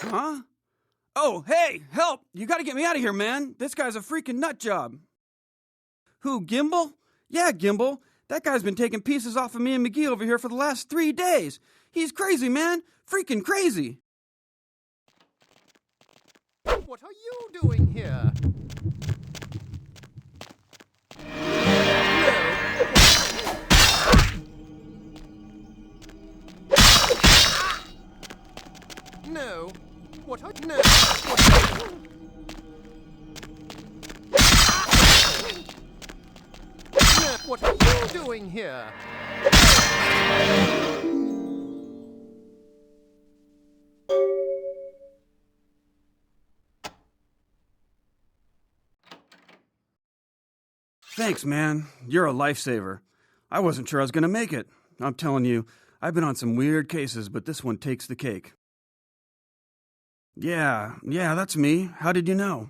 Huh? Oh, hey, help! You gotta get me out of here, man! This guy's a freaking nut job! Who, Gimbal? Yeah, Gimbal. That guy's been taking pieces off of me and McGee over here for the last 3 days. He's crazy, man! Freaking crazy! What are you doing here? No. What are no? What are you doing here? Thanks, man. You're a lifesaver. I wasn't sure I was gonna make it. I'm telling you, I've been on some weird cases, but this one takes the cake. Yeah, that's me. How did you know?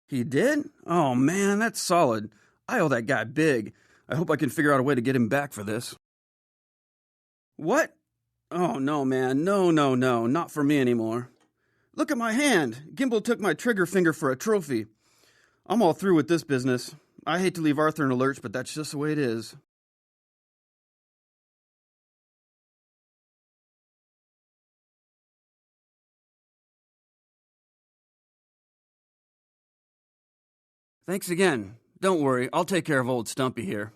He did? Oh, man, that's solid. I owe that guy big. I hope I can figure out a way to get him back for this. What? Oh, no, man. No, not for me anymore. Look at my hand. Gimbal took my trigger finger for a trophy. I'm all through with this business. I hate to leave Arthur in a lurch, but that's just the way it is. Thanks again. Don't worry, I'll take care of old Stumpy here.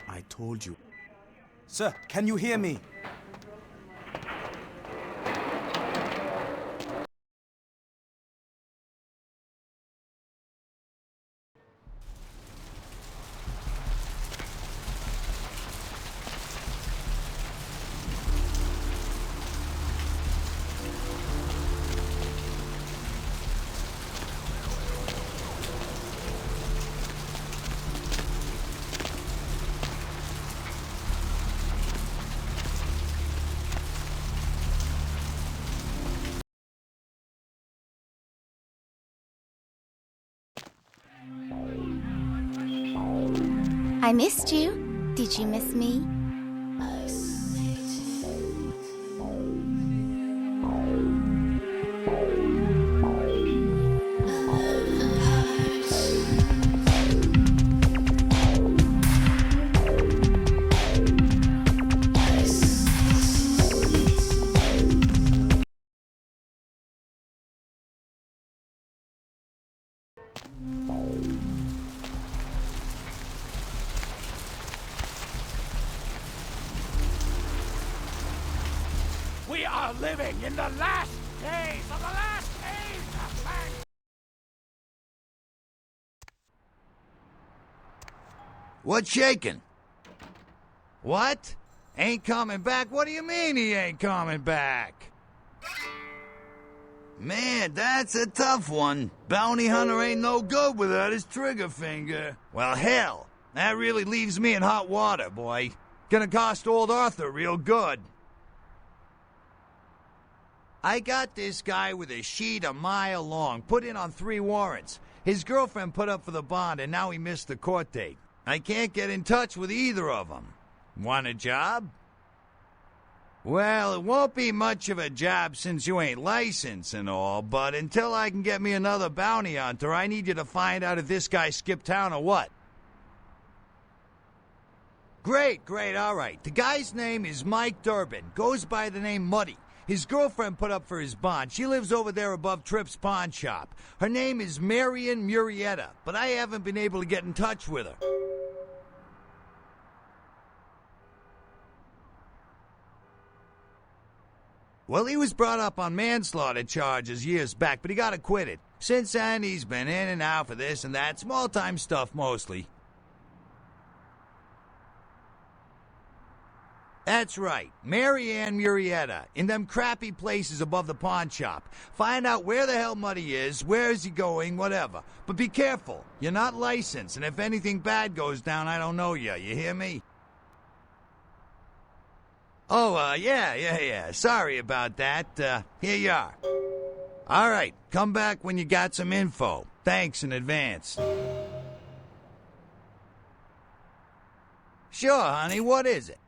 I told you. Sir, can you hear me? I missed you. Did you miss me? We are living in the last days of the last age, man! What's shaking? What? Ain't coming back? What do you mean he ain't coming back? Man, that's a tough one. Bounty hunter ain't no good without his trigger finger. Well, hell, that really leaves me in hot water, boy. Gonna cost old Arthur real good. I got this guy with a sheet a mile long, put in on 3 warrants. His girlfriend put up for the bond, and now he missed the court date. I can't get in touch with either of them. Want a job? Well, it won't be much of a job since you ain't licensed and all, but until I can get me another bounty hunter, I need you to find out if this guy skipped town or what. Great, all right. The guy's name is Mike Durbin, goes by the name Muddy. His girlfriend put up for his bond. She lives over there above Tripp's pawn shop. Her name is Marion Murrieta, but I haven't been able to get in touch with her. Well, he was brought up on manslaughter charges years back, but he got acquitted. Since then, he's been in and out for this and that, small-time stuff mostly. That's right, Marianne Murrieta, in them crappy places above the pawn shop. Find out where the hell Muddy is, where is he going, whatever. But be careful, you're not licensed, and if anything bad goes down, I don't know you hear me? Oh, yeah. Sorry about that. Here you are. All right, come back when you got some info. Thanks in advance. Sure, honey, what is it?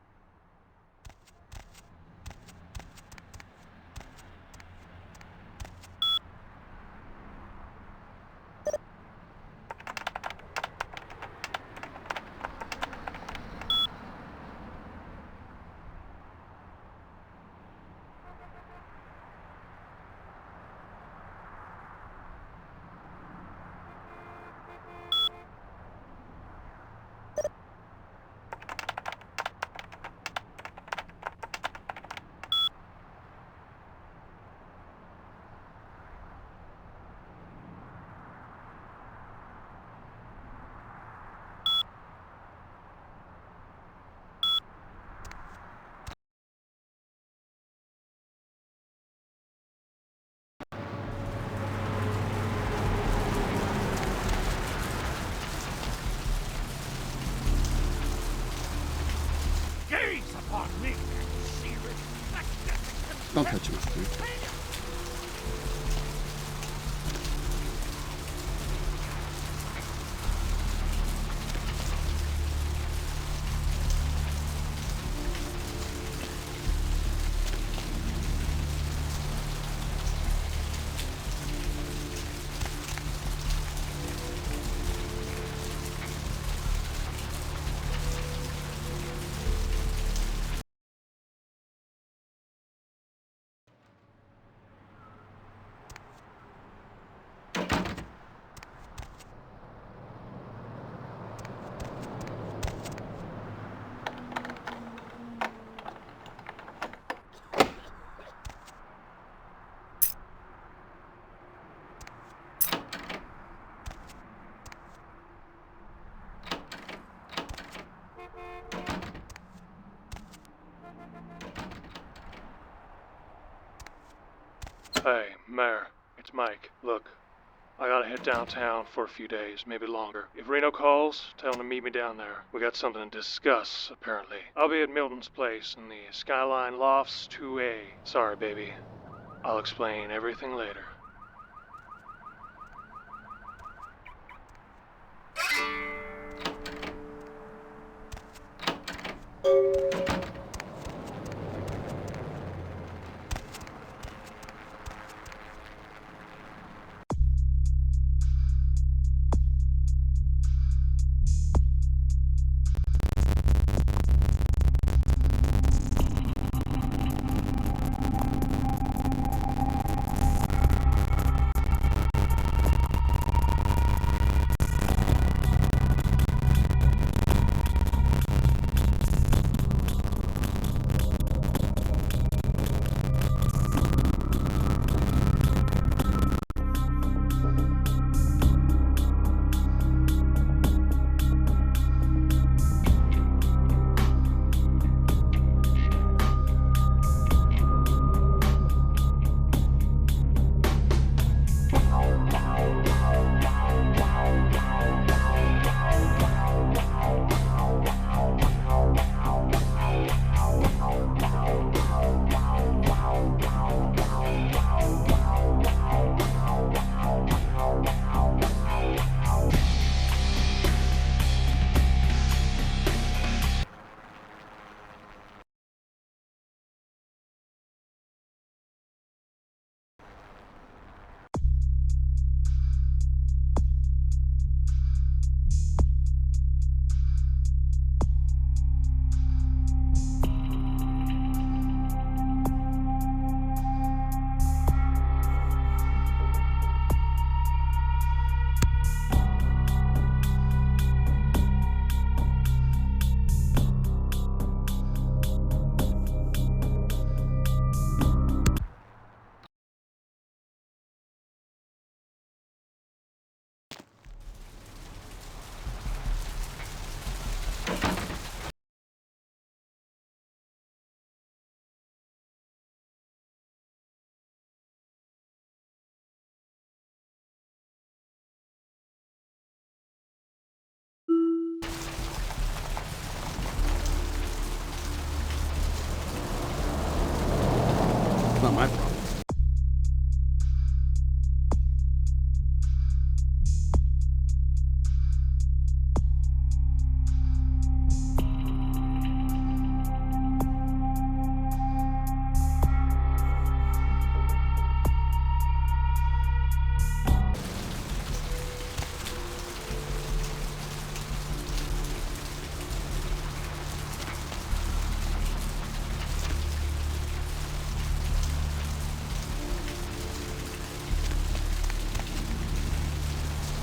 Gaze upon me and see reflected. Don't touch him, please. Hey, Mayor, it's Mike. Look, I gotta head downtown for a few days, maybe longer. If Reno calls, tell him to meet me down there. We got something to discuss, apparently. I'll be at Milton's place in the Skyline Lofts 2A. Sorry, baby. I'll explain everything later.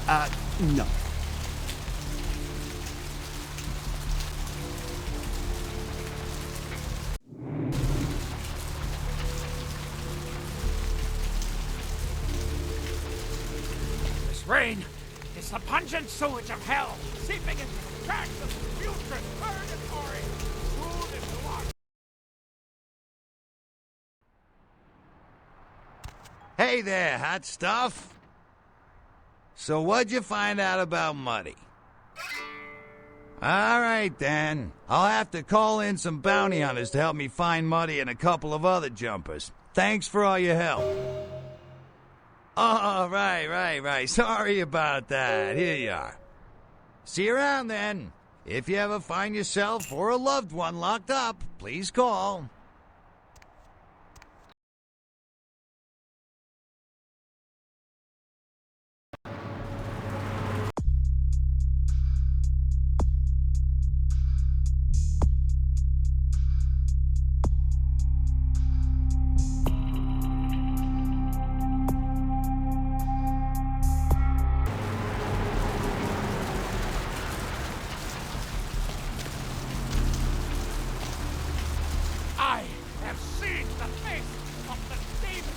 No. This rain is the pungent sewage of hell, seeping into the cracks of putrid purgatory. Food into our... Hey there, hot stuff. So what'd you find out about Muddy? All right, then. I'll have to call in some bounty hunters to help me find Muddy and a couple of other jumpers. Thanks for all your help. Oh, right. Sorry about that. Here you are. See you around, then. If you ever find yourself or a loved one locked up, please call. I have seen the face of the demon.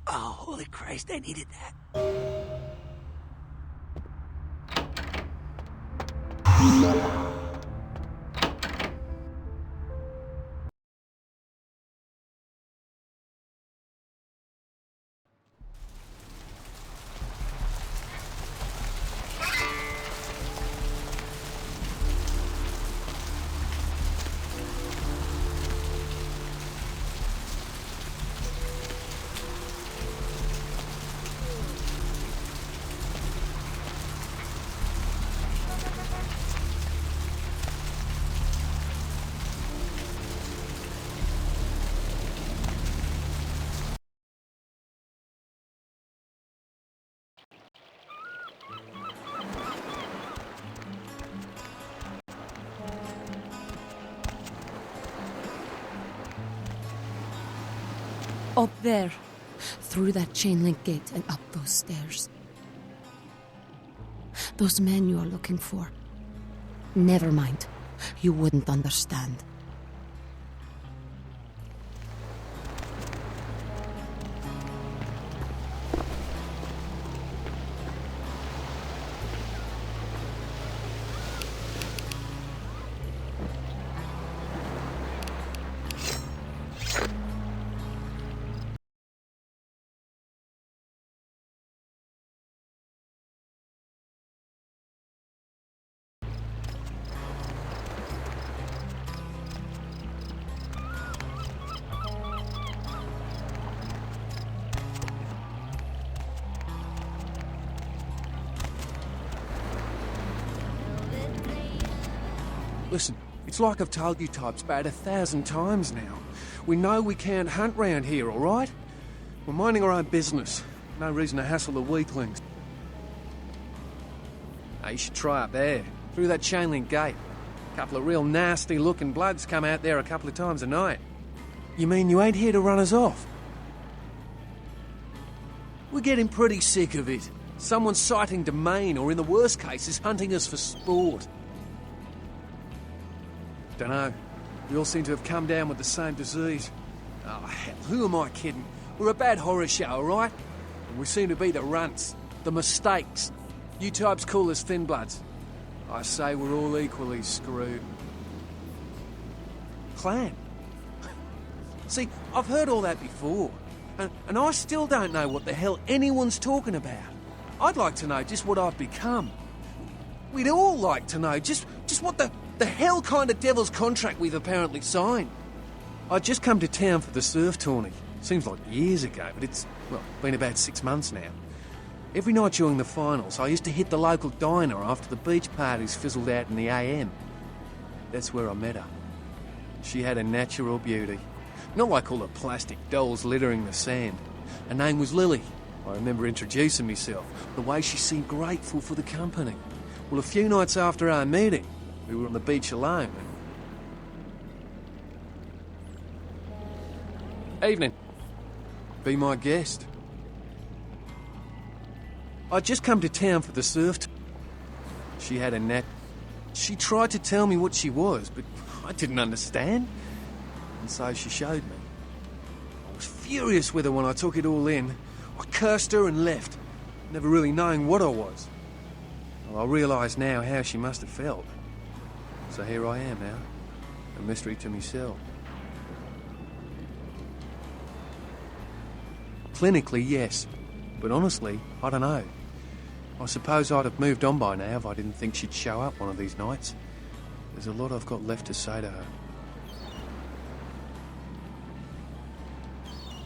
Oh, holy Christ, I needed that. Up there, through that chain link gate and up those stairs. Those men you are looking for. Never mind. You wouldn't understand. Listen, it's like I've told you types about 1,000 times now. We know we can't hunt round here, all right? We're minding our own business. No reason to hassle the weaklings. Hey, you should try up there, through that chain link gate. A couple of real nasty-looking bloods come out there a couple of times a night. You mean you ain't here to run us off? We're getting pretty sick of it. Someone's sighting domain, or in the worst cases, hunting us for sport. Dunno. We all seem to have come down with the same disease. Oh, hell, who am I kidding? We're a bad horror show, all right? And we seem to be the runts, the mistakes. You types call us thin bloods. I say we're all equally screwed. Clan? See, I've heard all that before. And I still don't know what the hell anyone's talking about. I'd like to know just what I've become. We'd all like to know just what the hell kind of devil's contract we've apparently signed. I'd just come to town for the surf tourney. Seems like years ago, but it's, well, been about 6 months now. Every night during the finals, I used to hit the local diner after the beach parties fizzled out in the AM. That's where I met her. She had a natural beauty. Not like all the plastic dolls littering the sand. Her name was Lily. I remember introducing myself, the way she seemed grateful for the company. Well, a few nights after our meeting, we were on the beach alone. Evening. Be my guest. I'd just come to town for the surf. She had a net. She tried to tell me what she was, but I didn't understand. And so she showed me. I was furious with her when I took it all in. I cursed her and left, never really knowing what I was. Well, I realise now how she must have felt. So here I am now, a mystery to myself. Clinically, yes. But honestly, I don't know. I suppose I'd have moved on by now if I didn't think she'd show up one of these nights. There's a lot I've got left to say to her.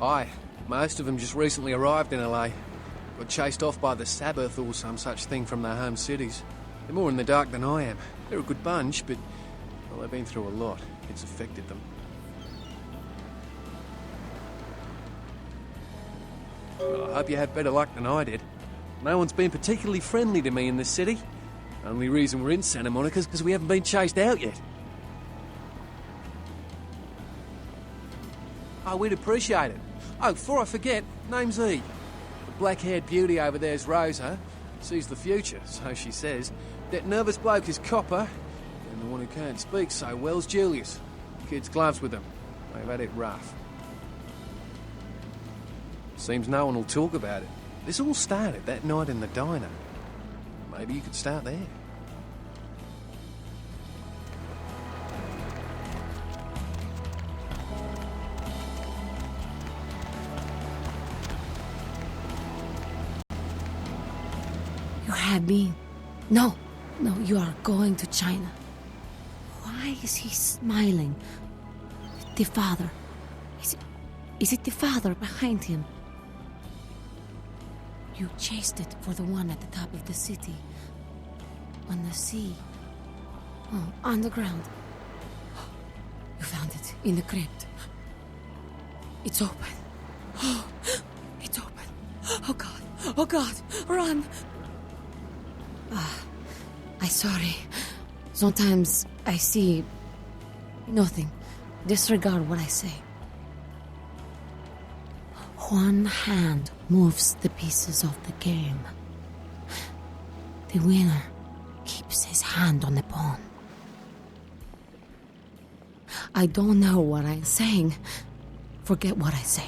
Aye, most of them just recently arrived in LA. Got chased off by the Sabbath or some such thing from their home cities. They're more in the dark than I am. They're a good bunch, but, well, they've been through a lot. It's affected them. Well, I hope you have better luck than I did. No one's been particularly friendly to me in this city. Only reason we're in Santa Monica is because we haven't been chased out yet. Oh, we'd appreciate it. Oh, before I forget, name's E. The black-haired beauty over there's Rosa. Sees the future, so she says. That nervous bloke is Copper. And the one who can't speak so well's Julius. Kids' gloves with them. They've had it rough. Seems no one will talk about it. This all started that night in the diner. Maybe you could start there. You have been. No, you are going to China. Why is he smiling? The father. Is it the father behind him? You chased it for the one at the top of the city. On the sea. Oh, on the ground. You found it in the crypt. It's open. Oh, it's open. Oh God. Oh God. Run. I'm sorry. Sometimes I see nothing. Disregard what I say. One hand moves the pieces of the game. The winner keeps his hand on the pawn. I don't know what I'm saying. Forget what I say.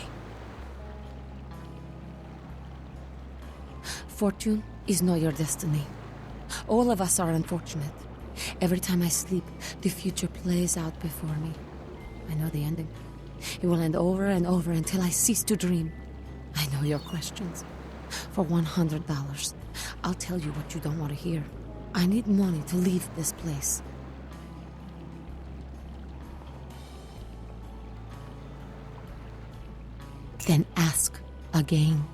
Fortune is not your destiny. All of us are unfortunate. Every time I sleep, the future plays out before me. I know the ending. It will end over and over until I cease to dream. I know your questions. For $100, I'll tell you what you don't want to hear. I need money to leave this place. Then ask again.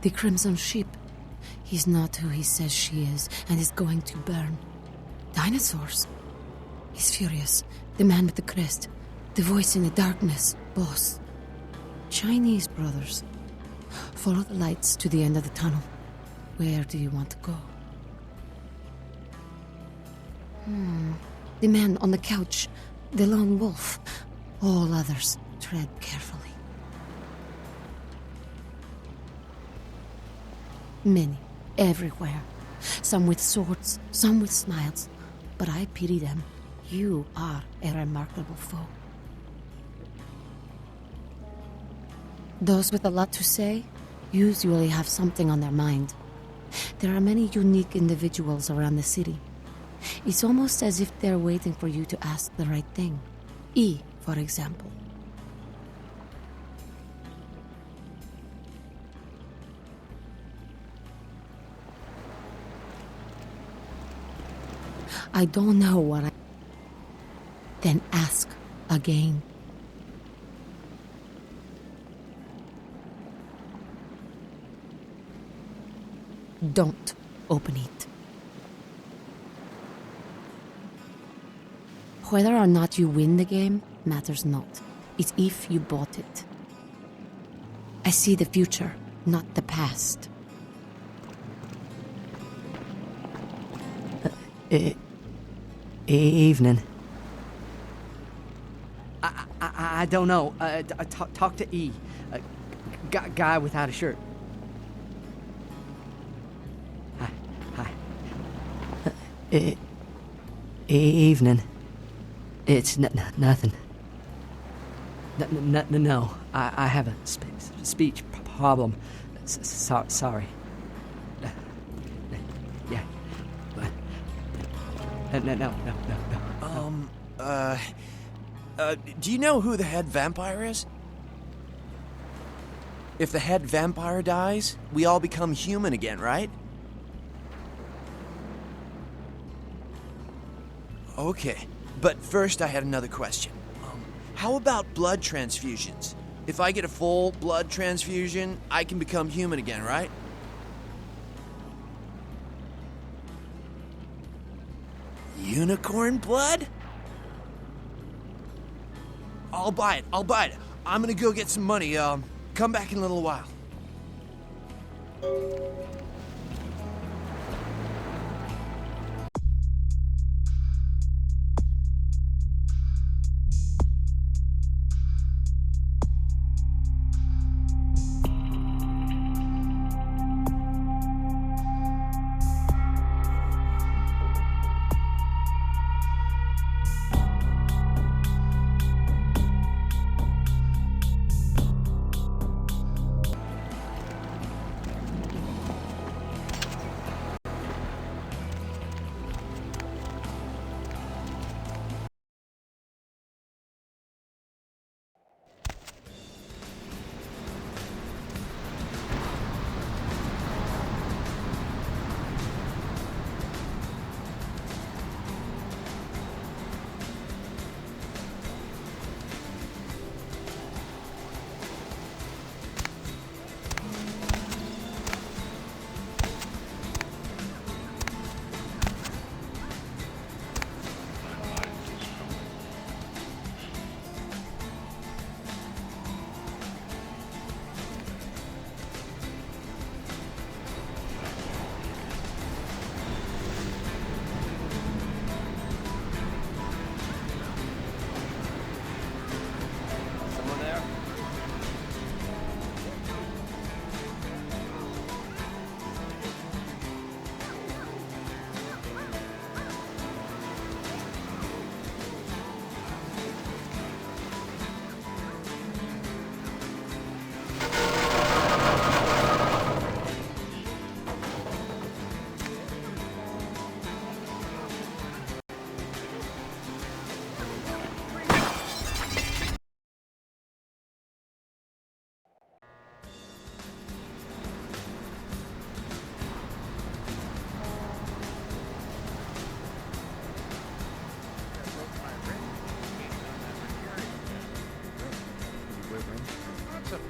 The Crimson Ship. He's not who he says she is, and is going to burn. Dinosaurs. He's furious. The man with the crest. The voice in the darkness. Boss. Chinese brothers. Follow the lights to the end of the tunnel. Where do you want to go? The man on the couch. The lone wolf. All others, tread carefully. Many, everywhere. Some with swords, some with smiles. But I pity them. You are a remarkable foe. Those with a lot to say usually have something on their mind. There are many unique individuals around the city. It's almost as if they're waiting for you to ask the right thing. E, for example. I don't know what I... Then ask again. Don't open it. Whether or not you win the game matters not. It's if you bought it. I see the future, not the past. Evening. I don't know. Talk to E. Guy without a shirt. Hi. Evening. It's nothing. No. I have a speech problem. Sorry. Yeah. No. Do you know who the head vampire is? If the head vampire dies, we all become human again, right? Okay, but first I had another question. How about blood transfusions? If I get a full blood transfusion, I can become human again, right? Unicorn blood? I'll buy it. I'm gonna go get some money. Come back in a little while.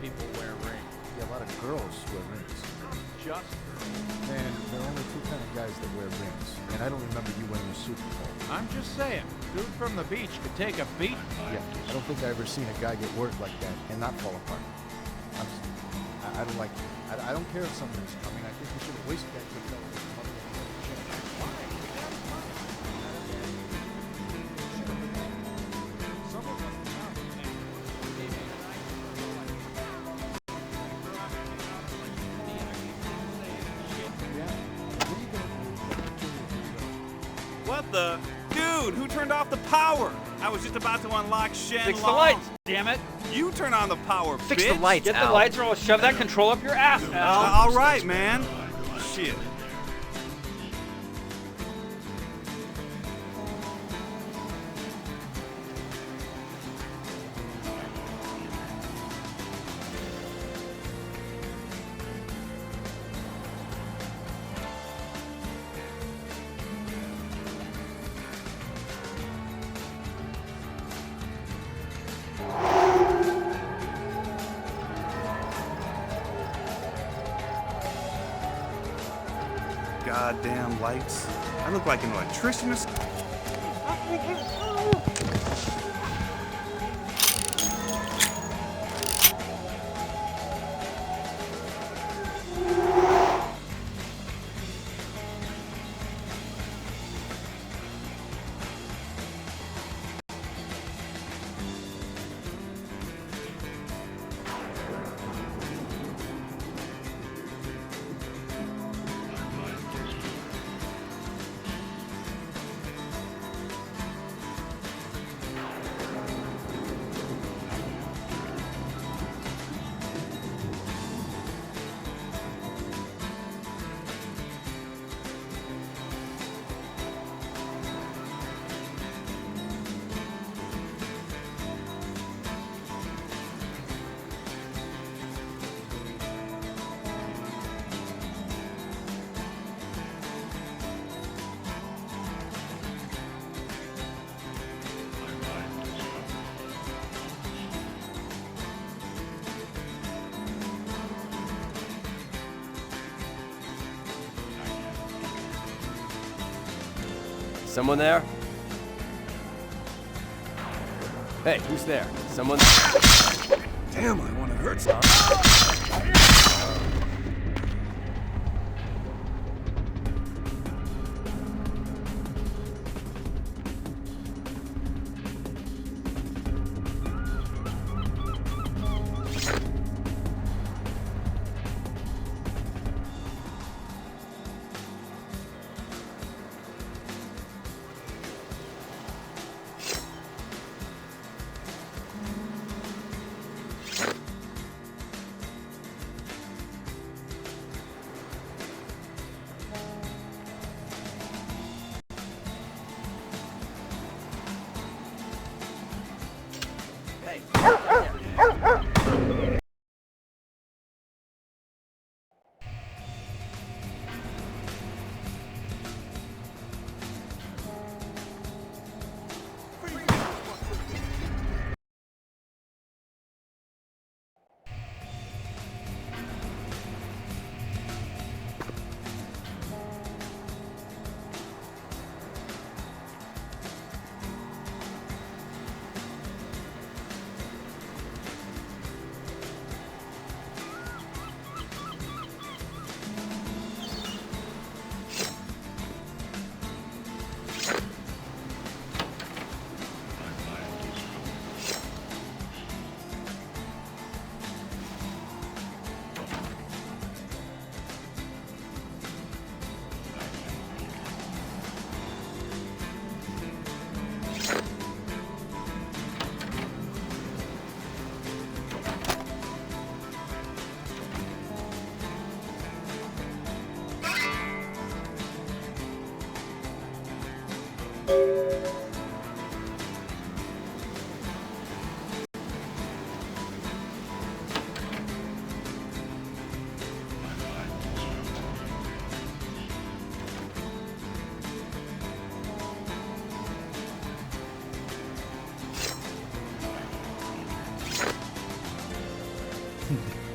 People wear rings. Yeah, a lot of girls wear rings. Just Man, there are only two kind of guys that wear rings. And I don't remember you wearing a Super Bowl. I'm just saying, dude from the beach could take a beat. Yeah, I don't think I've ever seen a guy get worked like that and not fall apart. I don't like it. I don't care if somebody's coming. I think we should have wasted that good fellow with the money. What the? Dude, who turned off the power? I was just about to unlock Shen Fix the lights, damn it. You turn on the power, Fix bitch. the lights, Get the lights or I'll shove that control up your ass, Al. All right, man. Shit. goddamn lights. I look like an electrician or something. Someone there? Hey, who's there? Someone? Damn, I want to hurt something.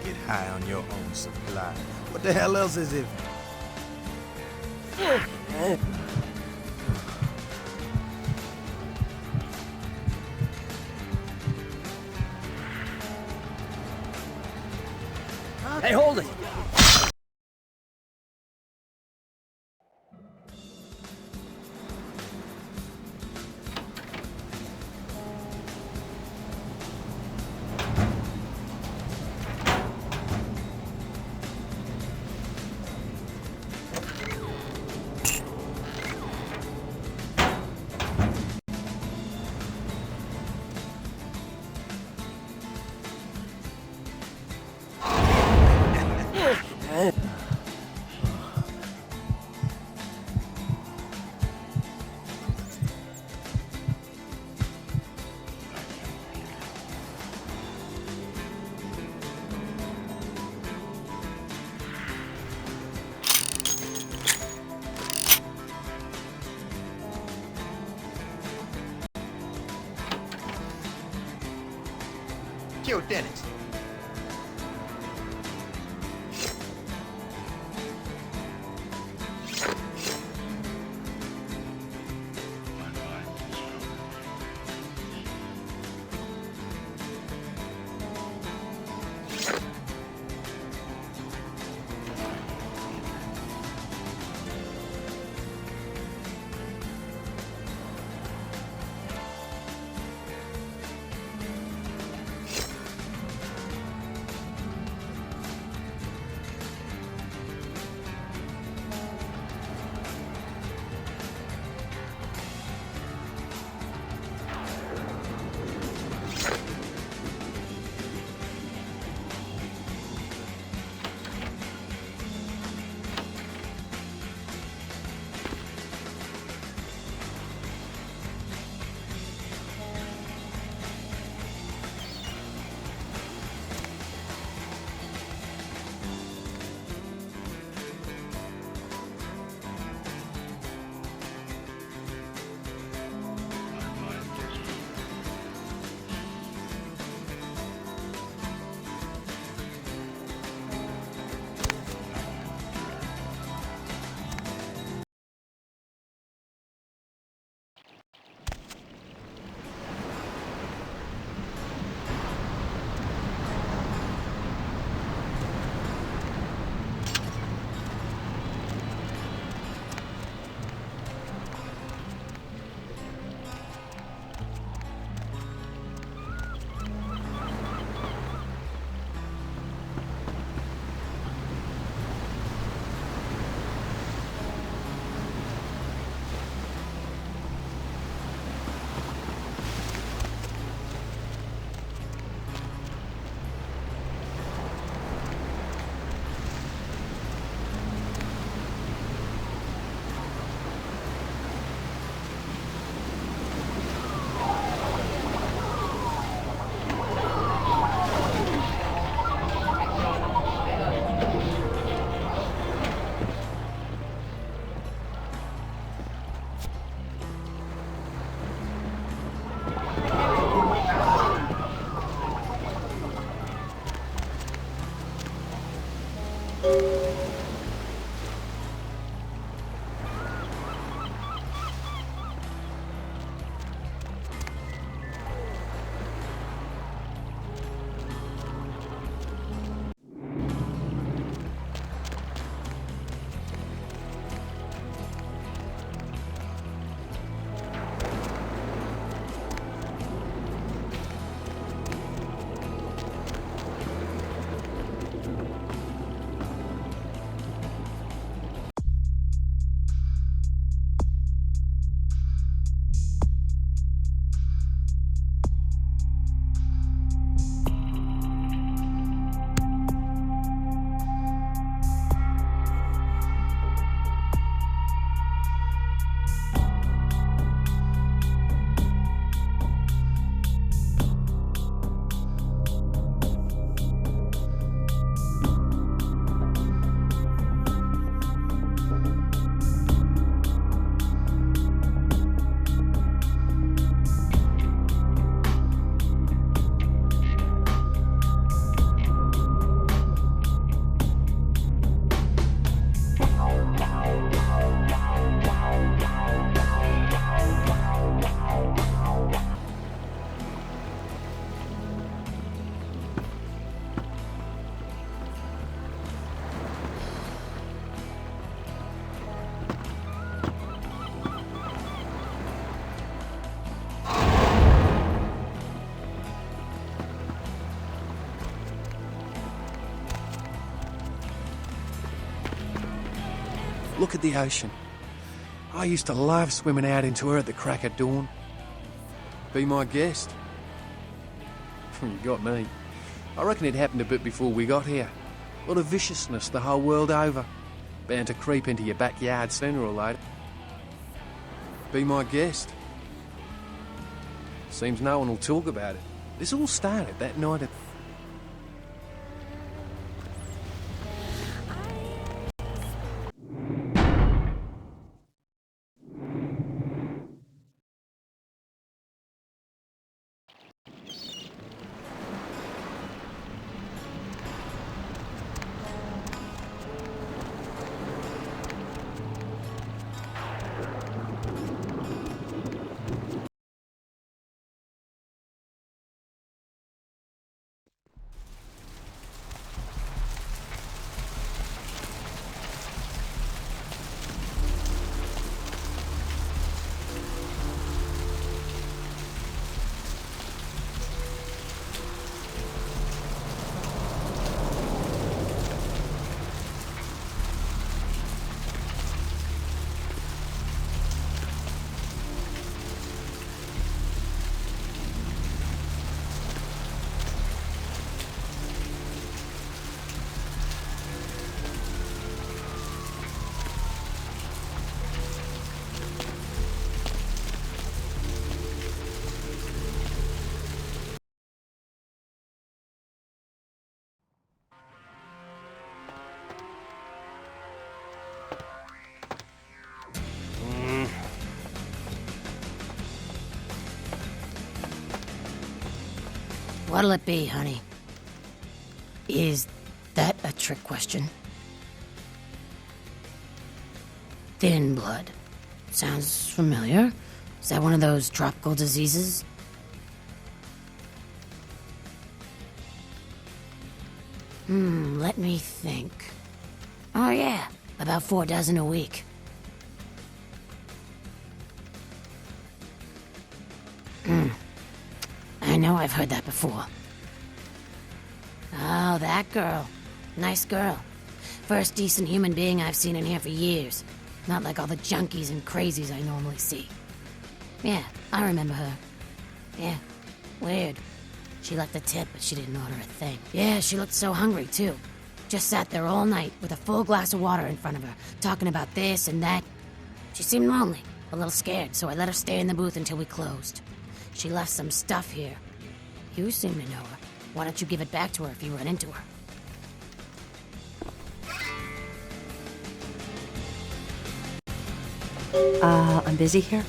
Get high on your own supply. What the hell else is it? Hey, hold it! Kill Dennis. Look at the ocean. I used to love swimming out into her at the crack of dawn. Be my guest. You got me. I reckon it happened a bit before we got here. A lot of viciousness the whole world over. Bound to creep into your backyard sooner or later. Be my guest. Seems no one will talk about it. This all started that night at... What'll it be, honey? Is that a trick question? Thin blood. Sounds familiar. Is that one of those tropical diseases? Let me think. Oh yeah, about 4 dozen a week. I know I've heard that before. Oh, that girl. Nice girl. First decent human being I've seen in here for years. Not like all the junkies and crazies I normally see. Yeah, I remember her. Yeah, weird. She left a tip, but she didn't order a thing. Yeah, she looked so hungry, too. Just sat there all night with a full glass of water in front of her, talking about this and that. She seemed lonely, a little scared, so I let her stay in the booth until we closed. She left some stuff here. You seem to know her. Why don't you give it back to her if you run into her? I'm busy here.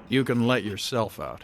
You can let yourself out.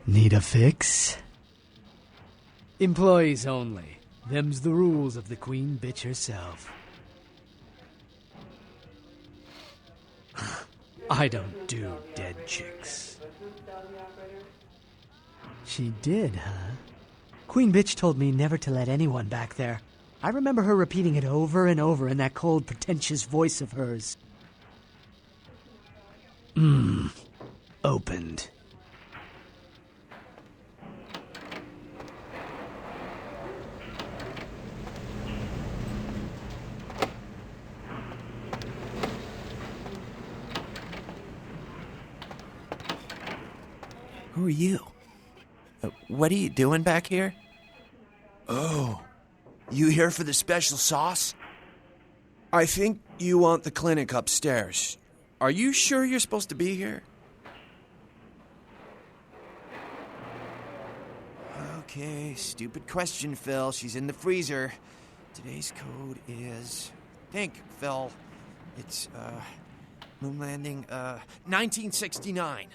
Need a fix? Employees only. Them's the rules of the queen bitch herself. I don't do dead chicks. She did, huh? Queen bitch told me never to let anyone back there. I remember her repeating it over and over in that cold, pretentious voice of hers. Opened. Who are you? What are you doing back here? Oh, you here for the special sauce? I think you want the clinic upstairs. Are you sure you're supposed to be here? Okay, stupid question, Phil. She's in the freezer. Today's code is... Think, Phil. It's, moon landing, 1969.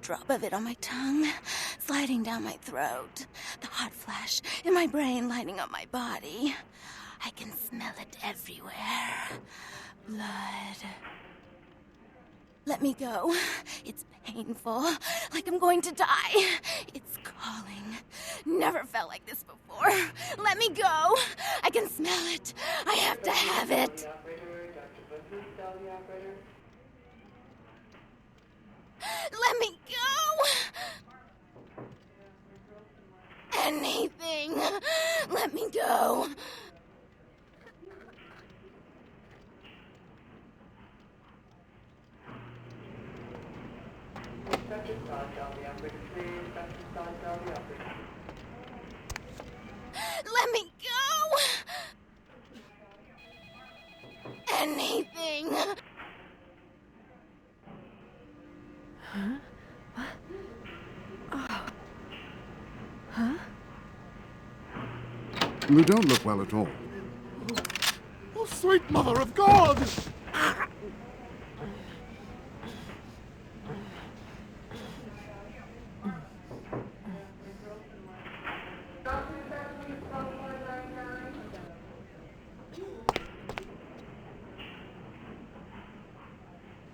Drop of it on my tongue, sliding down my throat. The hot flash in my brain lighting up my body. I can smell it everywhere. Blood. Let me go. It's painful, like I'm going to die. It's calling. Never felt like this before. Let me go. I can smell it. I have to have it. Let me go! Anything! Let me go! Let me go! Anything! Huh? What? Oh. Huh? You don't look well at all. Oh, sweet mother of God!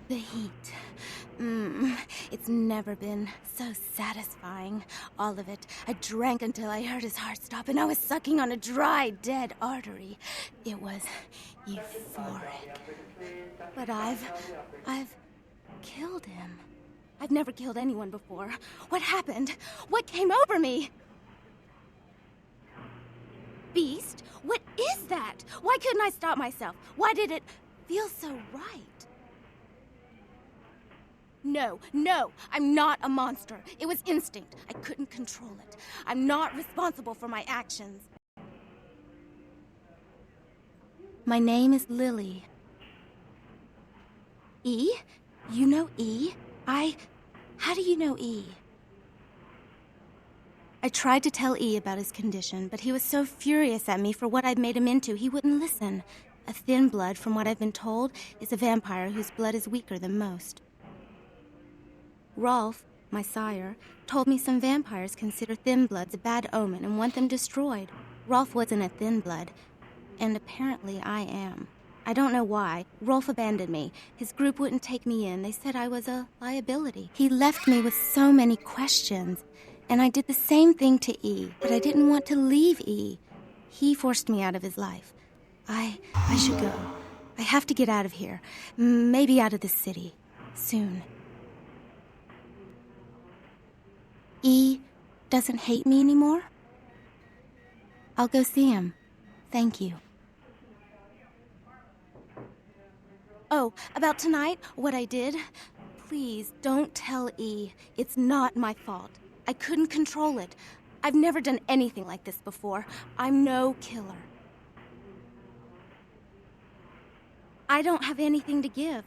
The heat. It's never been so satisfying. All of it. I drank until I heard his heart stop, and I was sucking on a dry, dead artery. It was euphoric. But I've killed him. I've never killed anyone before. What happened? What came over me? Beast? What is that? Why couldn't I stop myself? Why did it feel so right? No, no, I'm not a monster. It was instinct. I couldn't control it. I'm not responsible for my actions. My name is Lily. E? You know E? How do you know E? I tried to tell E about his condition, but he was so furious at me for what I'd made him into, he wouldn't listen. A thin blood, from what I've been told, is a vampire whose blood is weaker than most. Rolf, my sire, told me some vampires consider thin bloods a bad omen and want them destroyed. Rolf wasn't a thin blood, and apparently I am. I don't know why. Rolf abandoned me. His group wouldn't take me in. They said I was a liability. He left me with so many questions, and I did the same thing to E, but I didn't want to leave E. He forced me out of his life. I should go. I have to get out of here. Maybe out of the city. Soon. E doesn't hate me anymore? I'll go see him. Thank you. Oh, about tonight, what I did? Please, don't tell E. It's not my fault. I couldn't control it. I've never done anything like this before. I'm no killer. I don't have anything to give.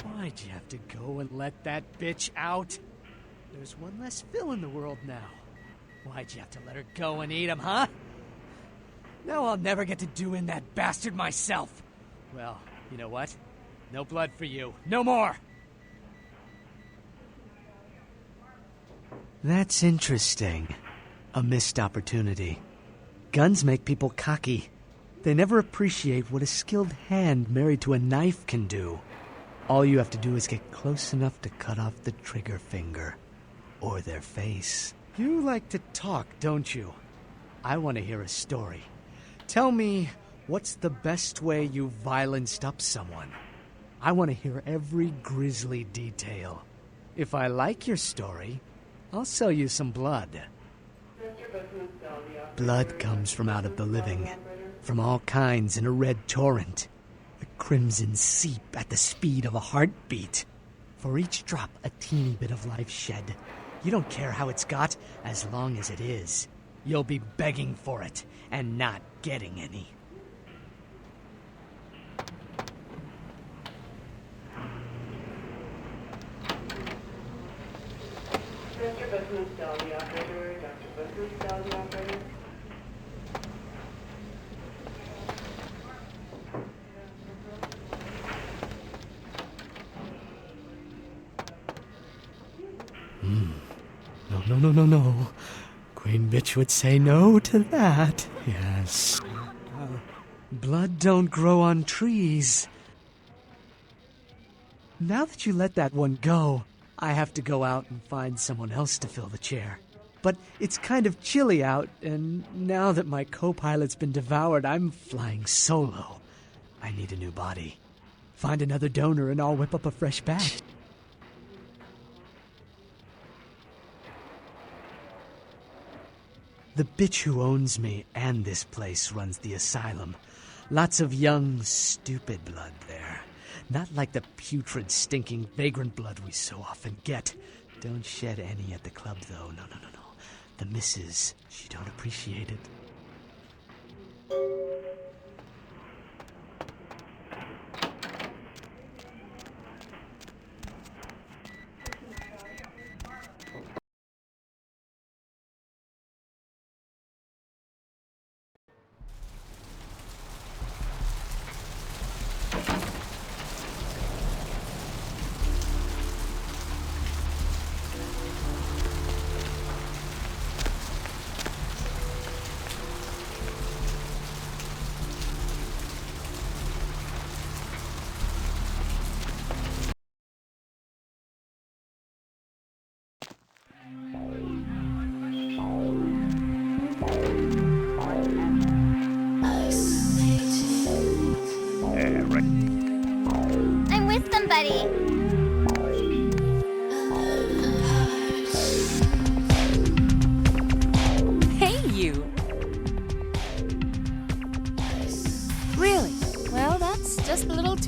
Why'd you have to go and let that bitch out? There's one less Phil in the world now. Why'd you have to let her go and eat him, huh? Now I'll never get to do in that bastard myself. Well, you know what? No blood for you. No more! That's interesting. A missed opportunity. Guns make people cocky. They never appreciate what a skilled hand married to a knife can do. All you have to do is get close enough to cut off the trigger finger. Or their face. You like to talk, don't you? I want to hear a story. Tell me, what's the best way you violenced up someone? I want to hear every grisly detail. If I like your story, I'll sell you some blood. Blood comes from out of the living, from all kinds in a red torrent. The crimson seep at the speed of a heartbeat. For each drop, a teeny bit of life shed. You don't care how it's got, as long as it is. You'll be begging for it, and not getting any. Mr. Bethune Stall, the operator. Dr. Bethune Stall, the operator. No. Queen Bitch would say no to that. Yes. Blood don't grow on trees. Now that you let that one go, I have to go out and find someone else to fill the chair. But it's kind of chilly out, and now that my co-pilot's been devoured, I'm flying solo. I need a new body. Find another donor and I'll whip up a fresh batch. The bitch who owns me and this place runs the asylum. Lots of young, stupid blood there. Not like the putrid, stinking, vagrant blood we so often get. Don't shed any at the club, though. No. The missus, she don't appreciate it.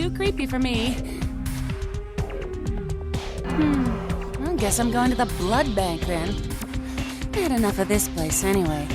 too creepy for me. I guess I'm going to the blood bank then. I had enough of this place anyway.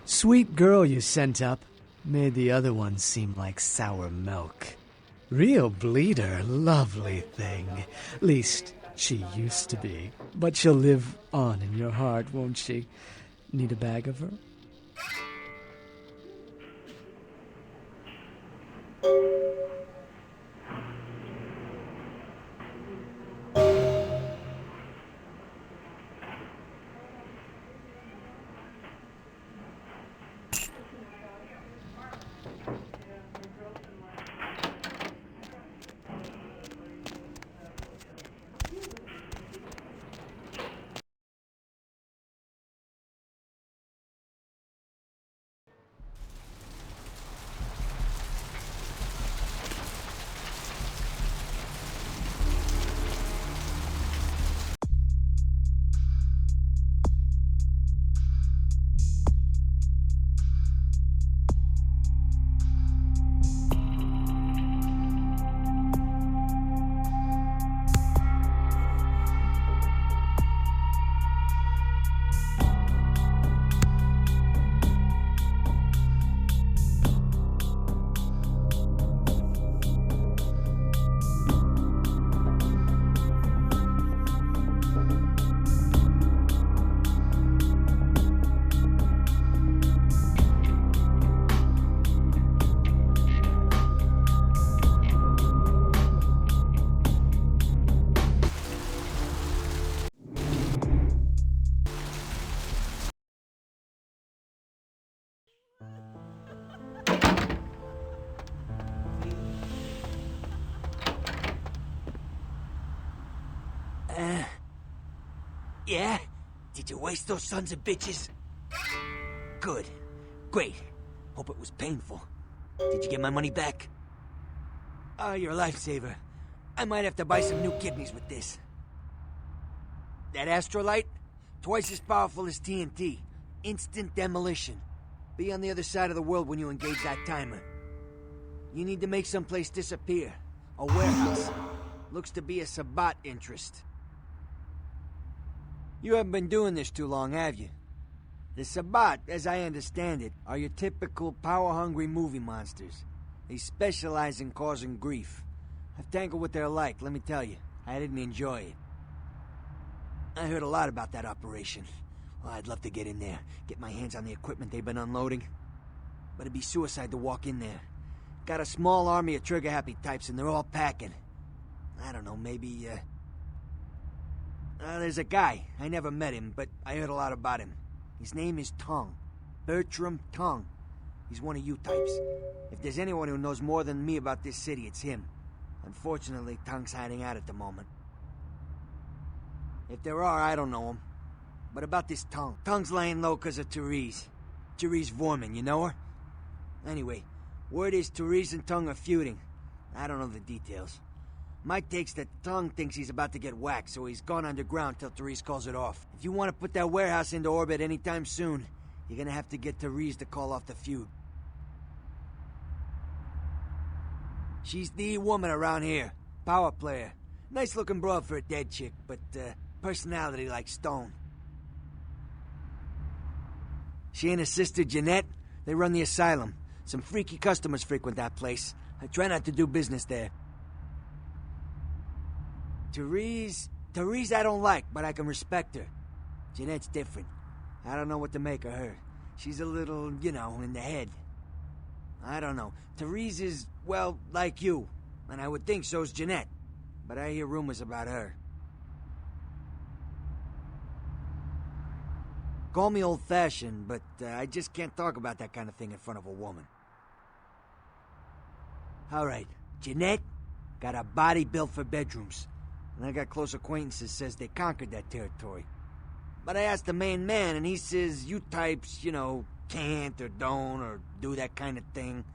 Sweet girl you sent up made the other one seem like sour milk. Real bleeder, lovely thing. Least, she used to be. But she'll live on in your heart, won't she? Need a bag of her? Yeah? Did you waste those sons of bitches? Good. Great. Hope it was painful. Did you get my money back? Oh, you're a lifesaver. I might have to buy some new kidneys with this. That astrolight? Twice as powerful as TNT. Instant demolition. Be on the other side of the world when you engage that timer. You need to make someplace disappear. A warehouse. Looks to be a Sabbat interest. You haven't been doing this too long, have you? The Sabbat, as I understand it, are your typical power-hungry movie monsters. They specialize in causing grief. I've tangled what they're like, let me tell you. I didn't enjoy it. I heard a lot about that operation. Well, I'd love to get in there, get my hands on the equipment they've been unloading. But it'd be suicide to walk in there. Got a small army of trigger-happy types, and they're all packing. I don't know, maybe, there's a guy. I never met him, but I heard a lot about him. His name is Tongue. Bertram Tongue. He's one of you types. If there's anyone who knows more than me about this city, it's him. Unfortunately, Tongue's hiding out at the moment. If there are, I don't know him. But about this Tongue. Tongue's laying low because of Therese. Therese Vorman, you know her? Anyway, word is Therese and Tongue are feuding. I don't know the details. My take's that Tongue thinks he's about to get whacked, so he's gone underground till Therese calls it off. If you want to put that warehouse into orbit anytime soon, you're gonna have to get Therese to call off the feud. She's the woman around here. Power player. Nice looking broad for a dead chick, but personality like stone. She and her sister Jeanette, they run the asylum. Some freaky customers frequent that place. I try not to do business there. Therese I don't like, but I can respect her. Jeanette's different. I don't know what to make of her. She's a little, you know, in the head. I don't know. Therese is, well, like you. And I would think so's Jeanette. But I hear rumors about her. Call me old-fashioned, but I just can't talk about that kind of thing in front of a woman. All right, Jeanette got a body built for bedrooms. And I got close acquaintances says they conquered that territory. But I asked the main man, and he says you types, can't or don't or do that kind of thing.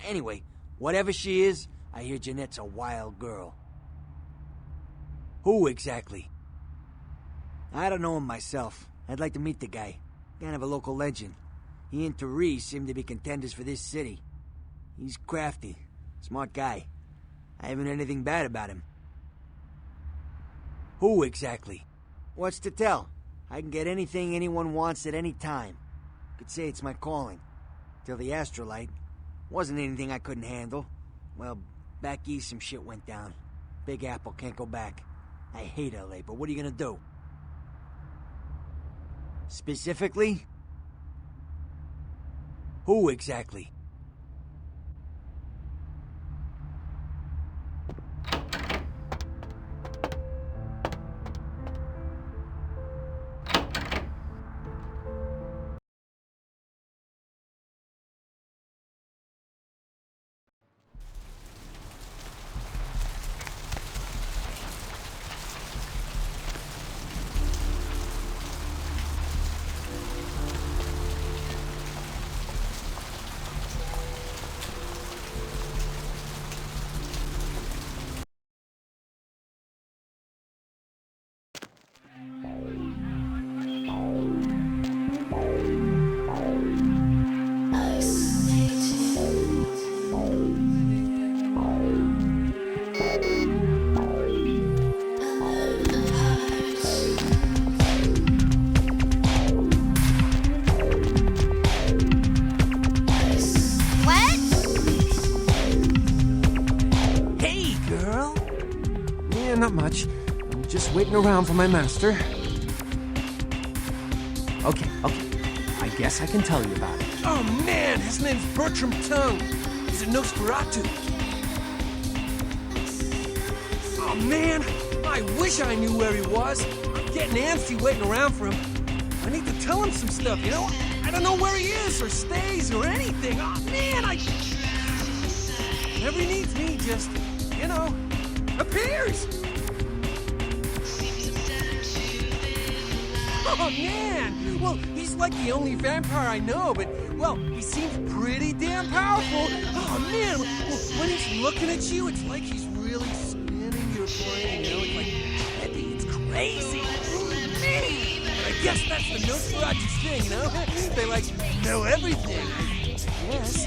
Anyway, whatever she is, I hear Jeanette's a wild girl. Who exactly? I don't know him myself. I'd like to meet the guy. Kind of a local legend. He and Therese seem to be contenders for this city. He's crafty, smart guy. I haven't heard anything bad about him. Who exactly? What's to tell? I can get anything anyone wants at any time. Could say it's my calling. Till the astrolite. Wasn't anything I couldn't handle. Well, back east some shit went down. Big Apple can't go back. I hate LA, but what are you gonna do? Specifically? Who exactly? Not much. I'm just waiting around for my master. Okay. I guess I can tell you about it. Oh man, his name's Bertram Tongue. He's a Nosferatu. Oh man, I wish I knew where he was. I'm getting antsy waiting around for him. I need to tell him some stuff, I don't know where he is or stays or anything. Oh man, whenever he needs me, just, appears. Oh, man! Well, he's like the only vampire I know, but, well, he seems pretty damn powerful. Oh, man! Well, when he's looking at you, it's like he's really spinning your brain, It's like heavy, it's crazy. Oh, man! But I guess that's the Nosferatu's thing, They, know everything, I guess.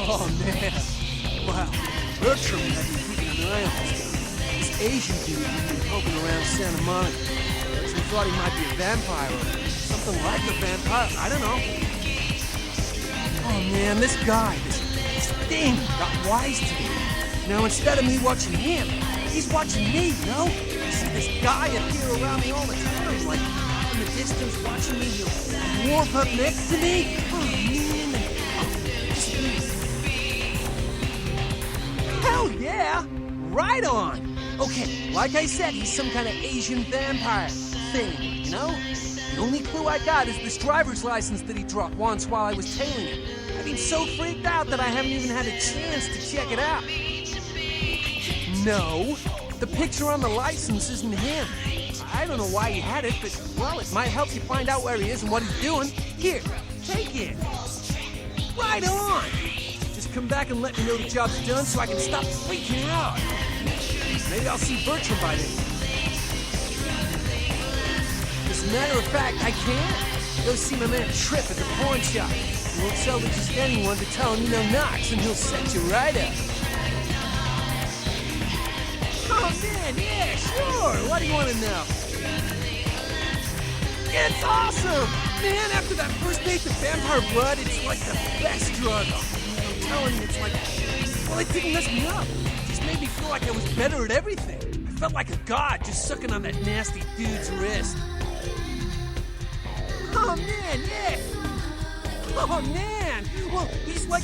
Oh, man. Wow, Bertram had been keeping an eye on this guy. This Asian dude had been poking around Santa Monica. Bertram thought he might be a vampire or something like a vampire. I don't know. Oh man, this guy, this thing got wise to me. Now instead of me watching him, he's watching me, I see this guy appear around me all the time, like in the distance watching me. He'll warp up next to me. Oh man. Hell yeah! Right on! Okay, like I said, he's some kind of Asian vampire thing, The only clue I got is this driver's license that he dropped once while I was tailing him. I've been so freaked out that I haven't even had a chance to check it out. No, the picture on the license isn't him. I don't know why he had it, but, well, it might help you find out where he is and what he's doing. Here, take it. Right on! Come back and let me know the job's done so I can stop freaking out. Maybe I'll see Bertram by then. As a matter of fact, I can. Go see my man Trip at the pawn shop. He won't sell to just anyone to tell him Knox, and he'll set you right up. Oh man, yeah, sure. What do you want to know? It's awesome! Man, after that first taste of vampire blood, it's like the best drug. And it's like, well, it didn't mess me up. It just made me feel like I was better at everything. I felt like a god just sucking on that nasty dude's wrist. Oh, man, yeah. Oh, man. Well, he's like...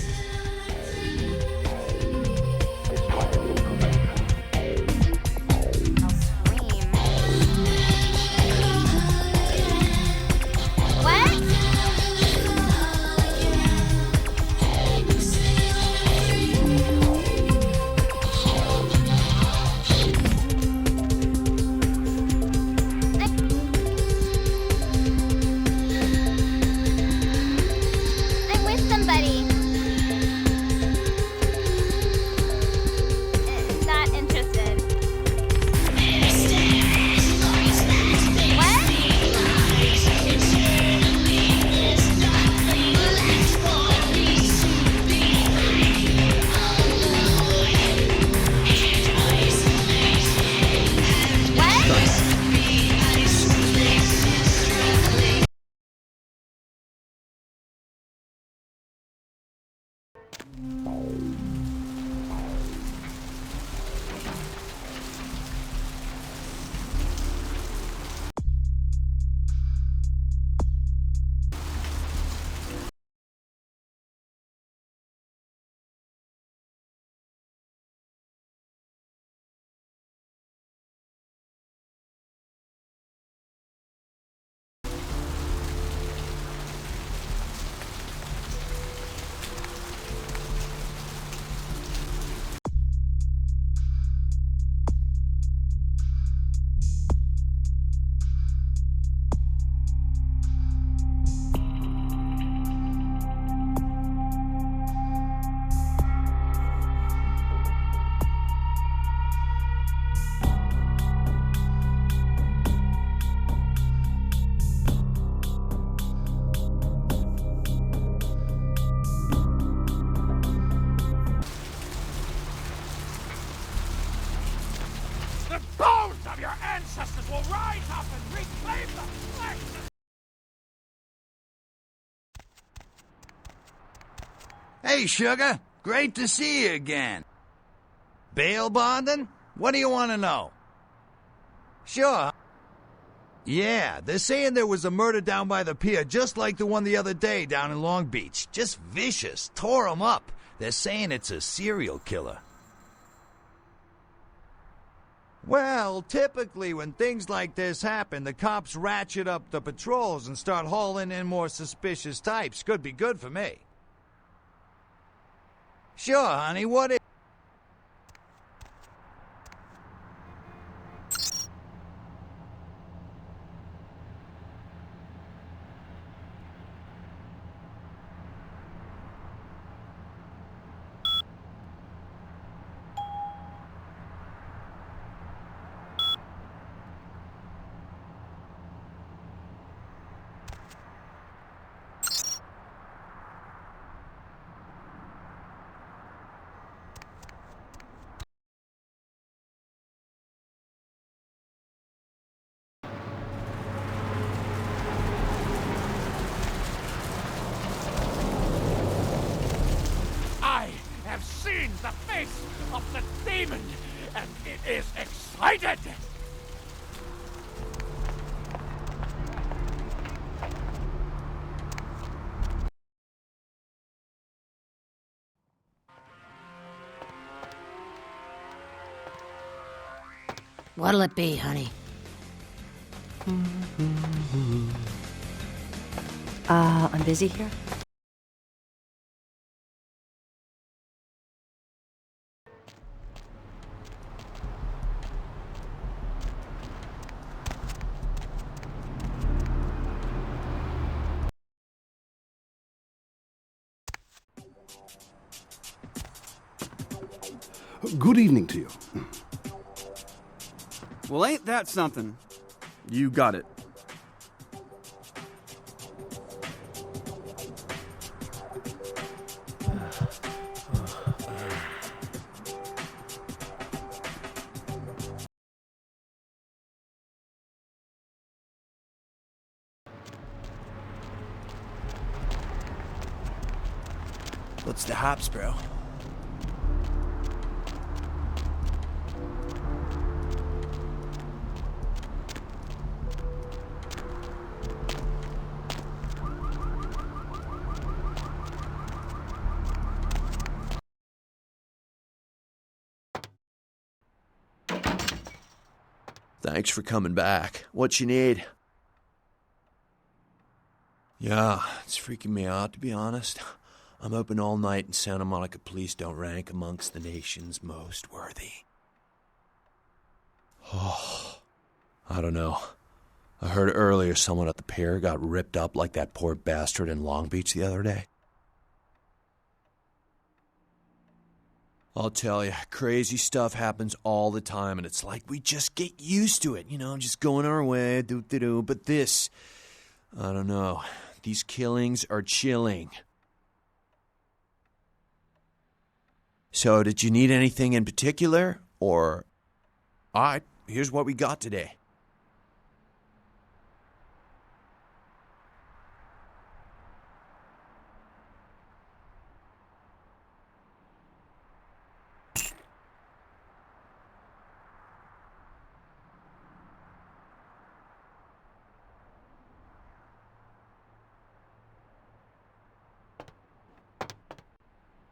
Hey, Sugar. Great to see you again. Bail bonding? What do you want to know? Sure. Yeah, they're saying there was a murder down by the pier just like the one the other day down in Long Beach. Just vicious. Tore 'em up. They're saying it's a serial killer. Well, typically when things like this happen, the cops ratchet up the patrols and start hauling in more suspicious types. Could be good for me. Sure, honey, what is... I have seen the face of the demon, and it is excited! What'll it be, honey? I'm busy here. Good evening to you. Well, ain't that something? You got it. What's the hops, bro? Thanks for coming back. What you need? Yeah, it's freaking me out, to be honest. I'm open all night and Santa Monica police don't rank amongst the nation's most worthy. Oh, I don't know. I heard earlier someone at the pier got ripped up like that poor bastard in Long Beach the other day. I'll tell you, crazy stuff happens all the time, and it's like we just get used to it, you know, just going our way, do-do-do. But this, I don't know, these killings are chilling. So, did you need anything in particular, or... All right, here's what we got today.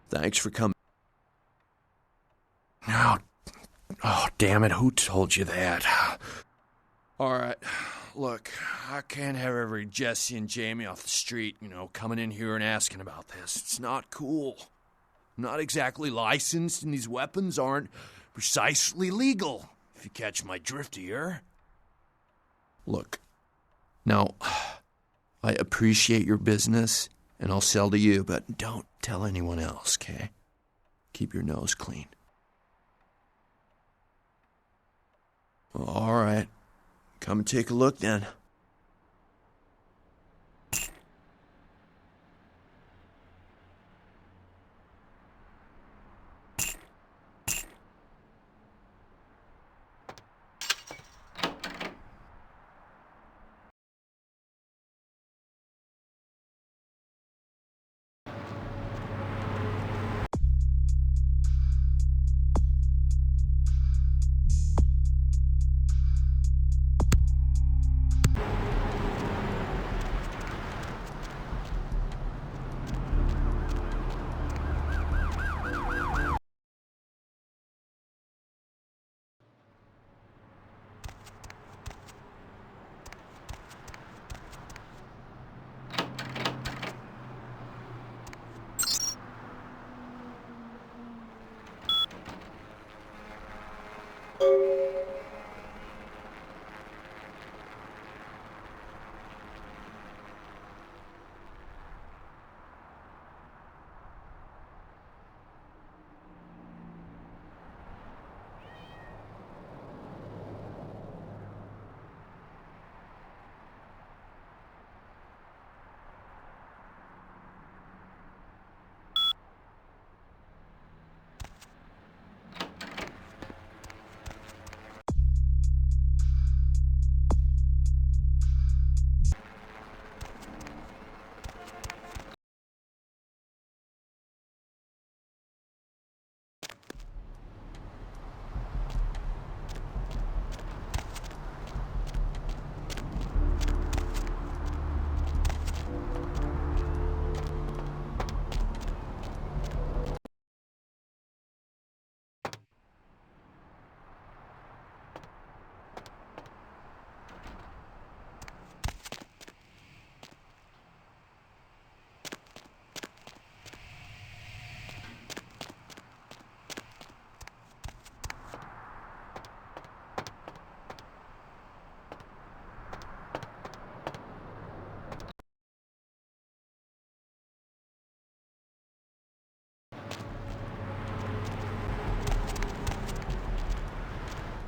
Thanks for coming. Oh, damn it, who told you that? All right, look, I can't have every Jesse and Jamie off the street, you know, coming in here and asking about this. It's not cool. I'm not exactly licensed, and these weapons aren't precisely legal, if you catch my drift here. Look, now, I appreciate your business, and I'll sell to you, but don't tell anyone else, okay? Keep your nose clean. All right. Come and take a look then.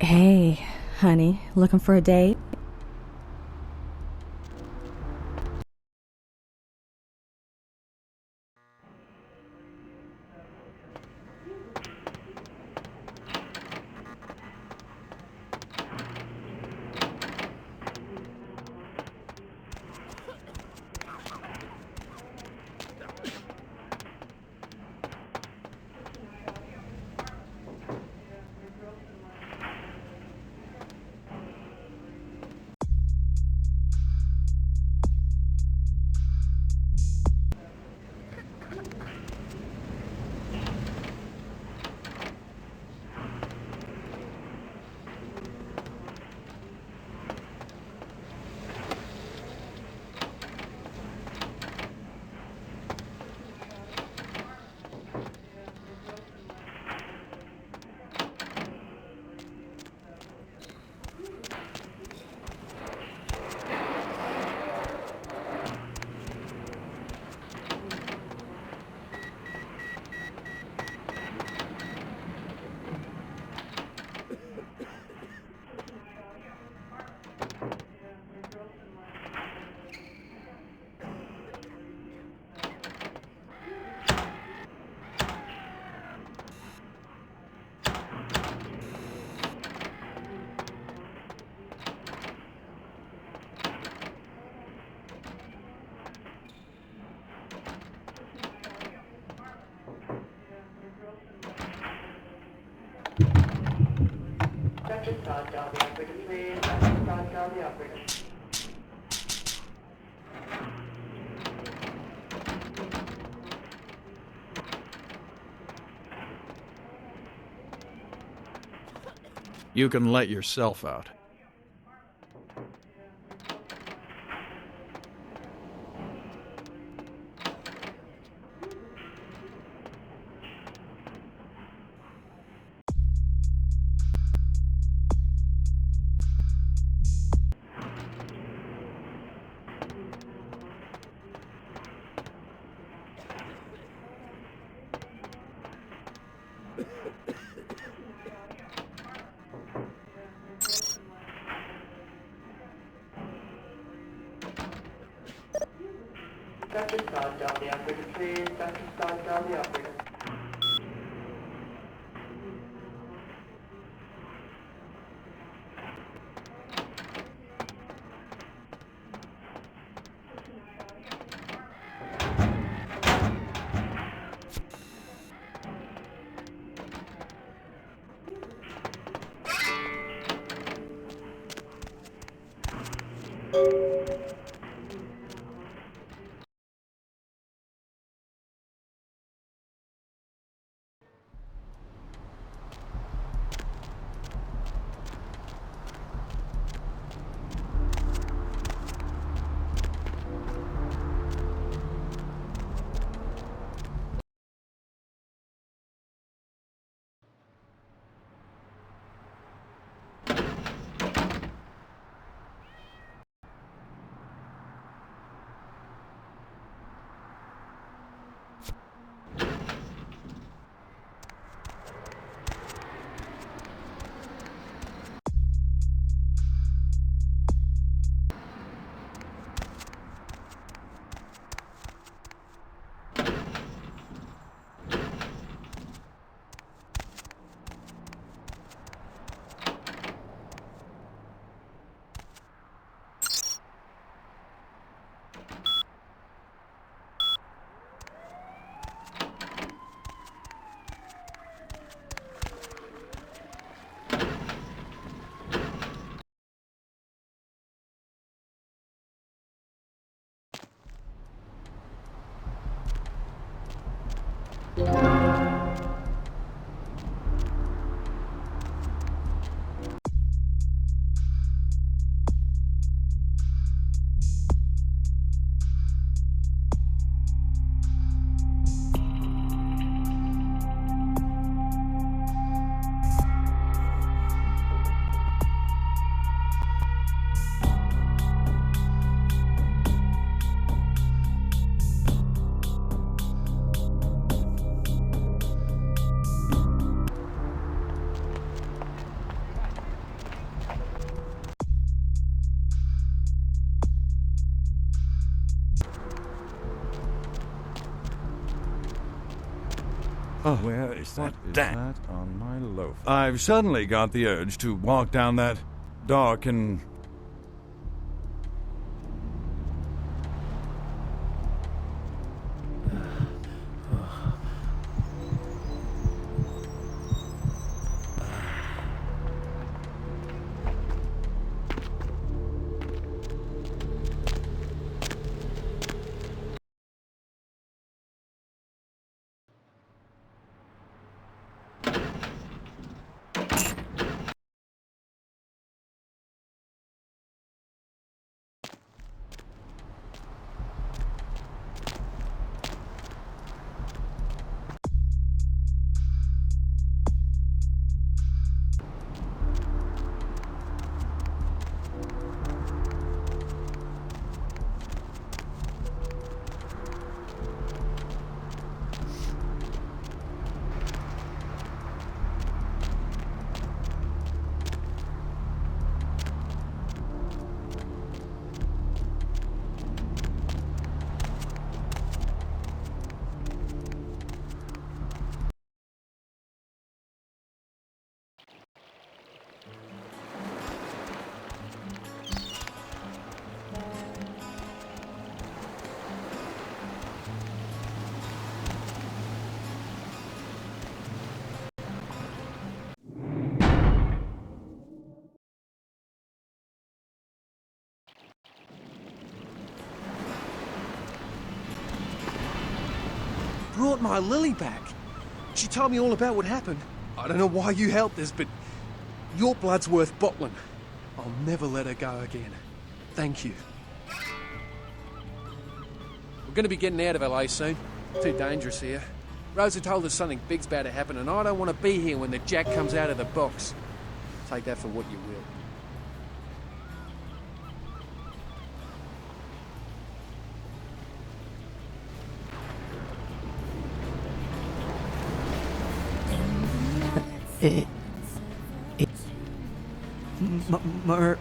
Hey, honey, looking for a date? Dr. Todd, dial the operator, please. Dr. Todd, dial the operator. You can let yourself out. Dr. Todd, dial the operator, please. Dr. Todd, dial the operator. Where is that What is damn... that on my loaf? I've suddenly got the urge to walk down that dark and... Brought my Lily back. She told me all about what happened. I don't know why you helped us, but your blood's worth bottling. I'll never let her go again. Thank you. We're going to be getting out of LA soon. Too dangerous here. Rosa told us something big's about to happen, and I don't want to be here when the jack comes out of the box. Take that for what you will.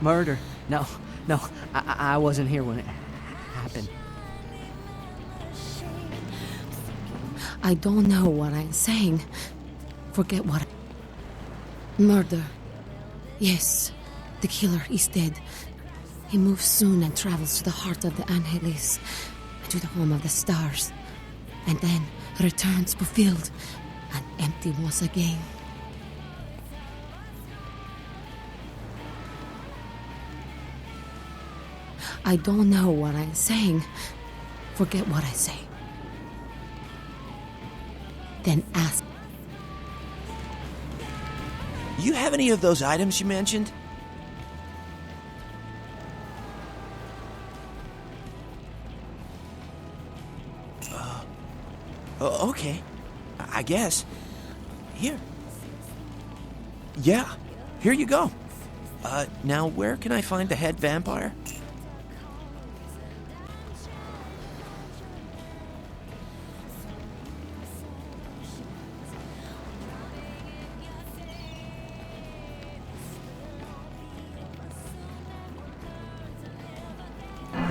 Murder. No, I wasn't here when it happened. I don't know what I'm saying. Forget what Murder. Yes, the killer is dead. He moves soon and travels to the heart of the Angeles, to the home of the stars, and then returns fulfilled and empty once again. I don't know what I'm saying. Forget what I say. Then ask. You have any of those items you mentioned? Okay. I guess. Here. Yeah, here you go. Now where can I find the head vampire?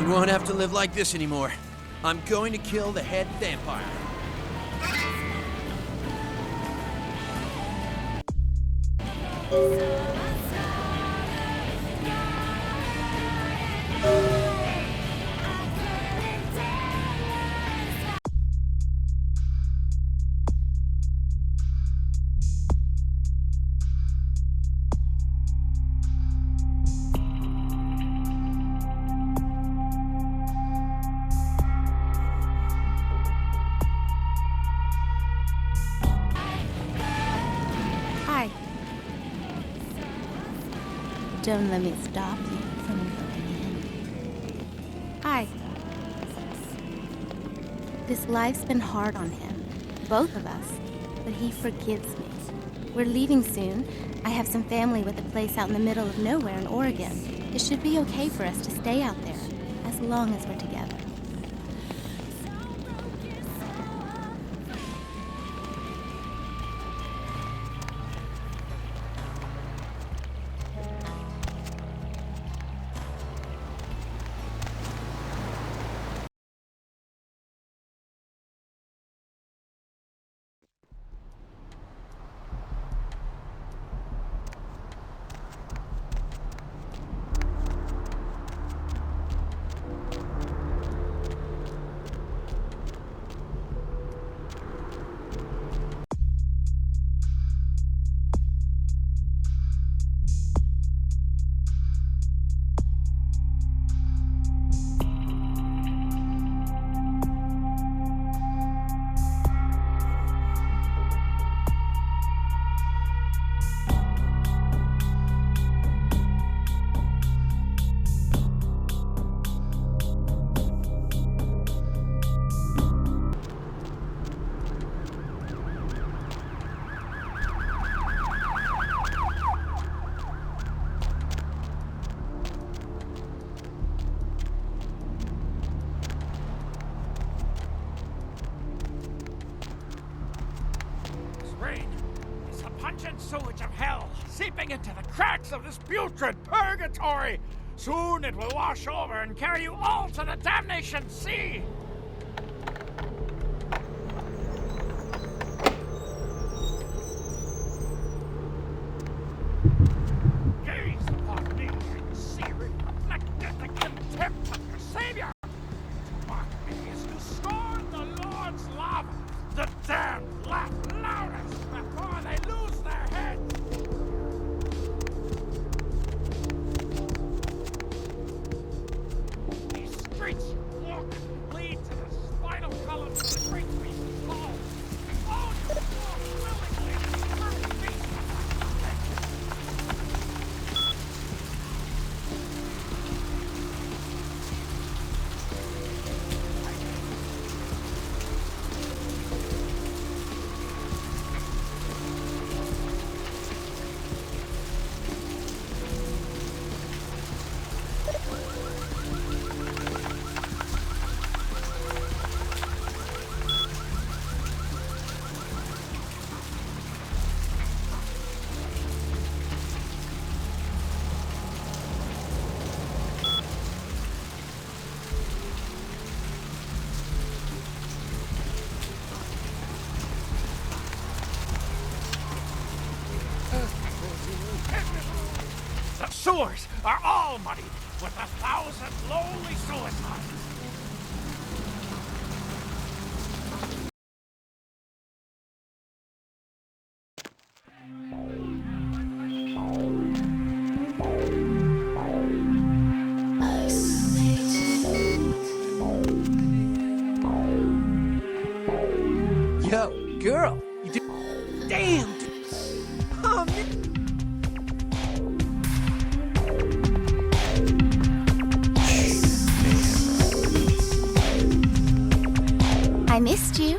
You won't have to live like this anymore. I'm going to kill the head vampire. Hi. Don't let me stop you from going in. Hi. This life's been hard on him, both of us, but he forgives me. We're leaving soon. I have some family with a place out in the middle of nowhere in Oregon. It should be okay for us to stay out there, as long as we're together. seeping into the cracks of this putrid purgatory. Soon it will wash over and carry you all to the damnation sea. Gaze upon me and see reflected the contempt of your Savior. To mock me is to scorn the Lord's love. The damned laugh loudest before they lose their heads. These streets you walk lead to the spinal columns of the great beast Paul. All you walk willingly through beast. The sewers are all muddied with 1,000 lonely suicides. Yo, girl, you do. Damn, dude. Oh, man. I missed you.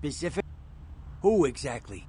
Specific? Who exactly?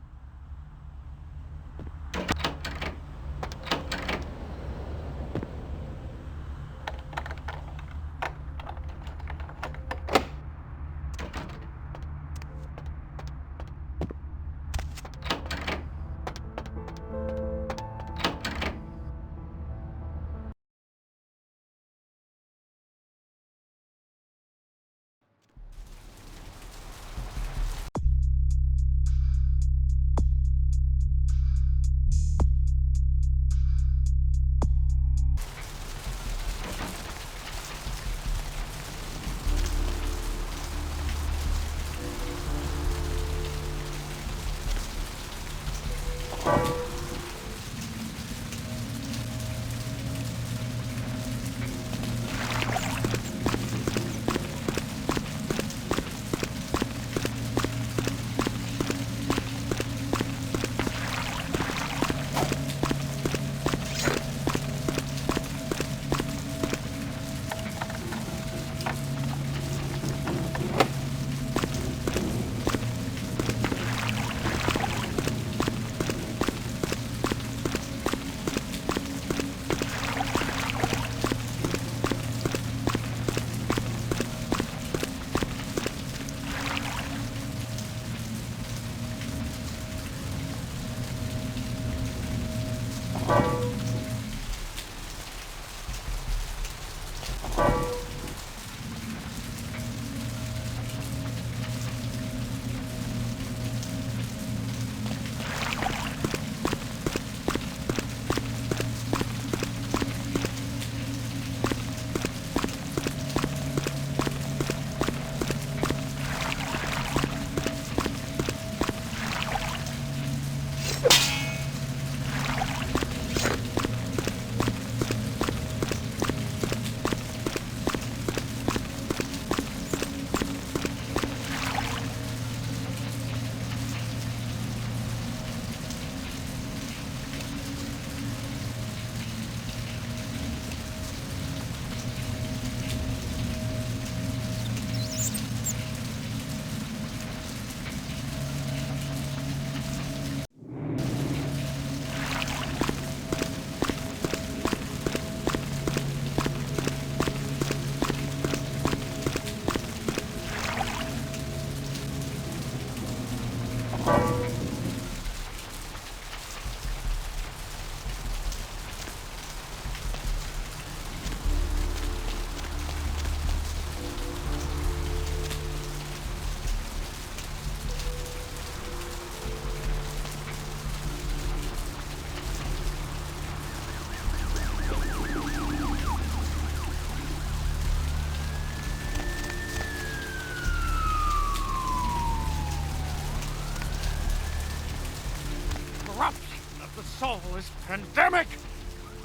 The soul is pandemic!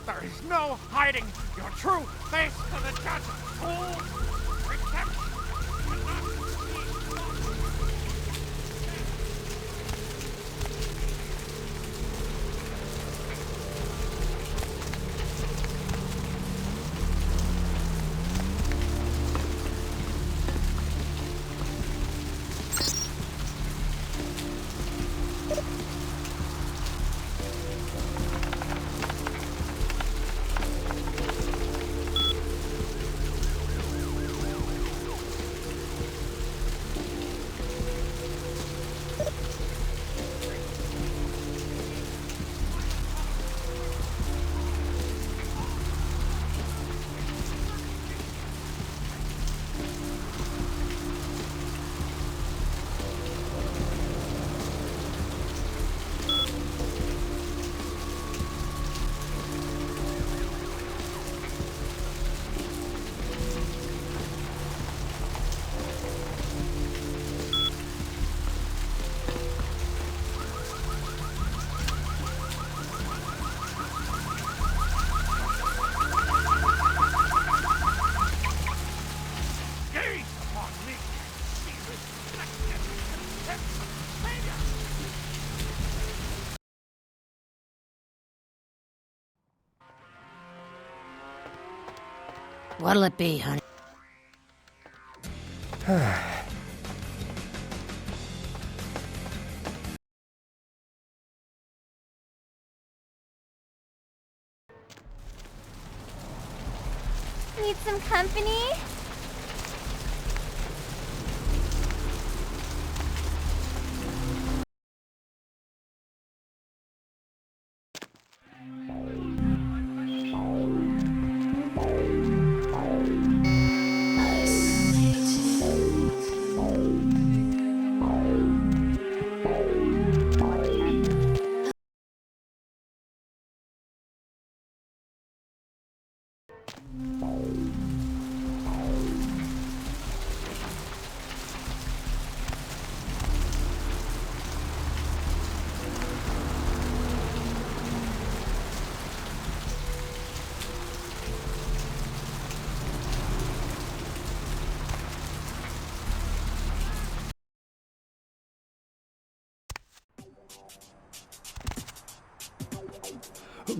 There is no hiding your true face to the judge! Fools! Redemption cannot Savior! What'll it be, honey? Need some company?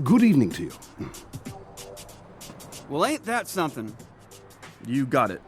Good evening to you. Well, ain't that something? You got it.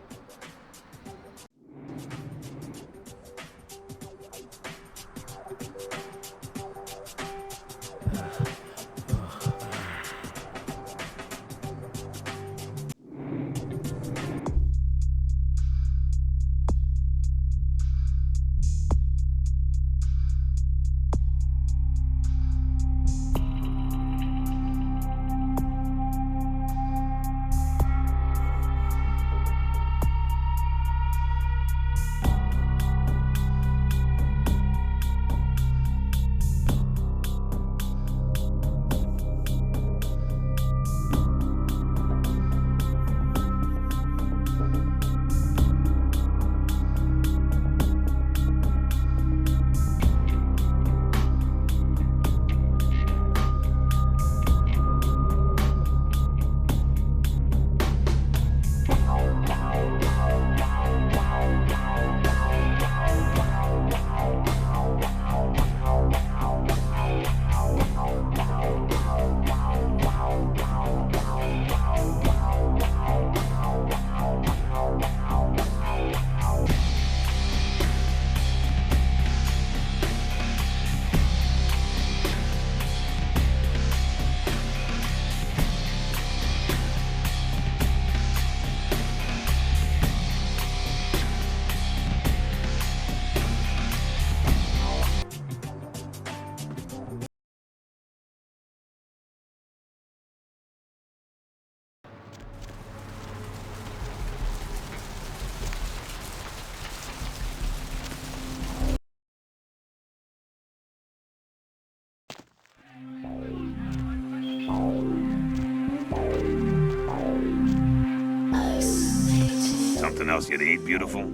Something else you'd eat, beautiful?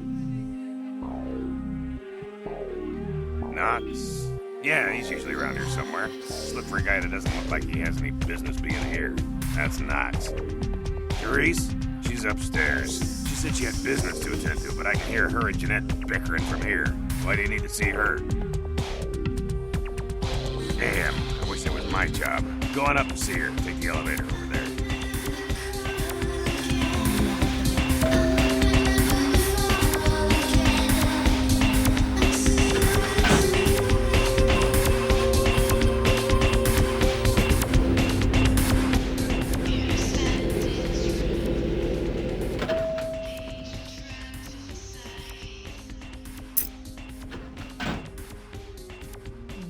Knox? Yeah, he's usually around here somewhere. Just look for a guy that doesn't look like he has any business being here. That's Knox. Therese? She's upstairs. She said she had business to attend to, but I can hear her and Jeanette bickering from here. Why do you need to see her? Damn, I wish that was my job. Go on up and see her. Take the elevator over there.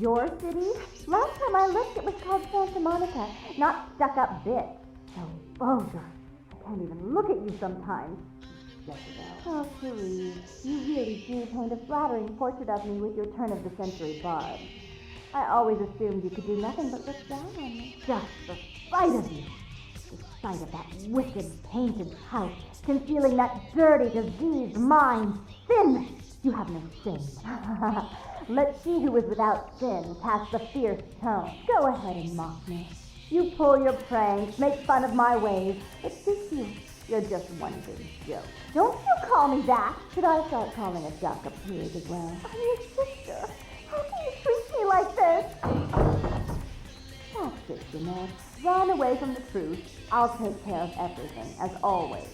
Your city? Last time I looked, it was called Santa Monica, not Stuck-Up Bitch. So vulgar. I can't even look at you sometimes. Oh, Therese, you really do paint a flattering portrait of me with your turn-of-the-century barb. I always assumed you could do nothing but look down on me. Just the sight of you. The sight of that wicked painted house, concealing that dirty, diseased mind. Sin! You have no shame. Let she who is without sin cast the fierce tone. Go ahead and mock me. You pull your pranks, make fun of my ways. It suits you. You're just one big joke. Don't you call me that. Should I start calling a duck a pig as well? I'm your sister. How can you treat me like this? That's it, Jeanette. Run away from the truth. I'll take care of everything, as always.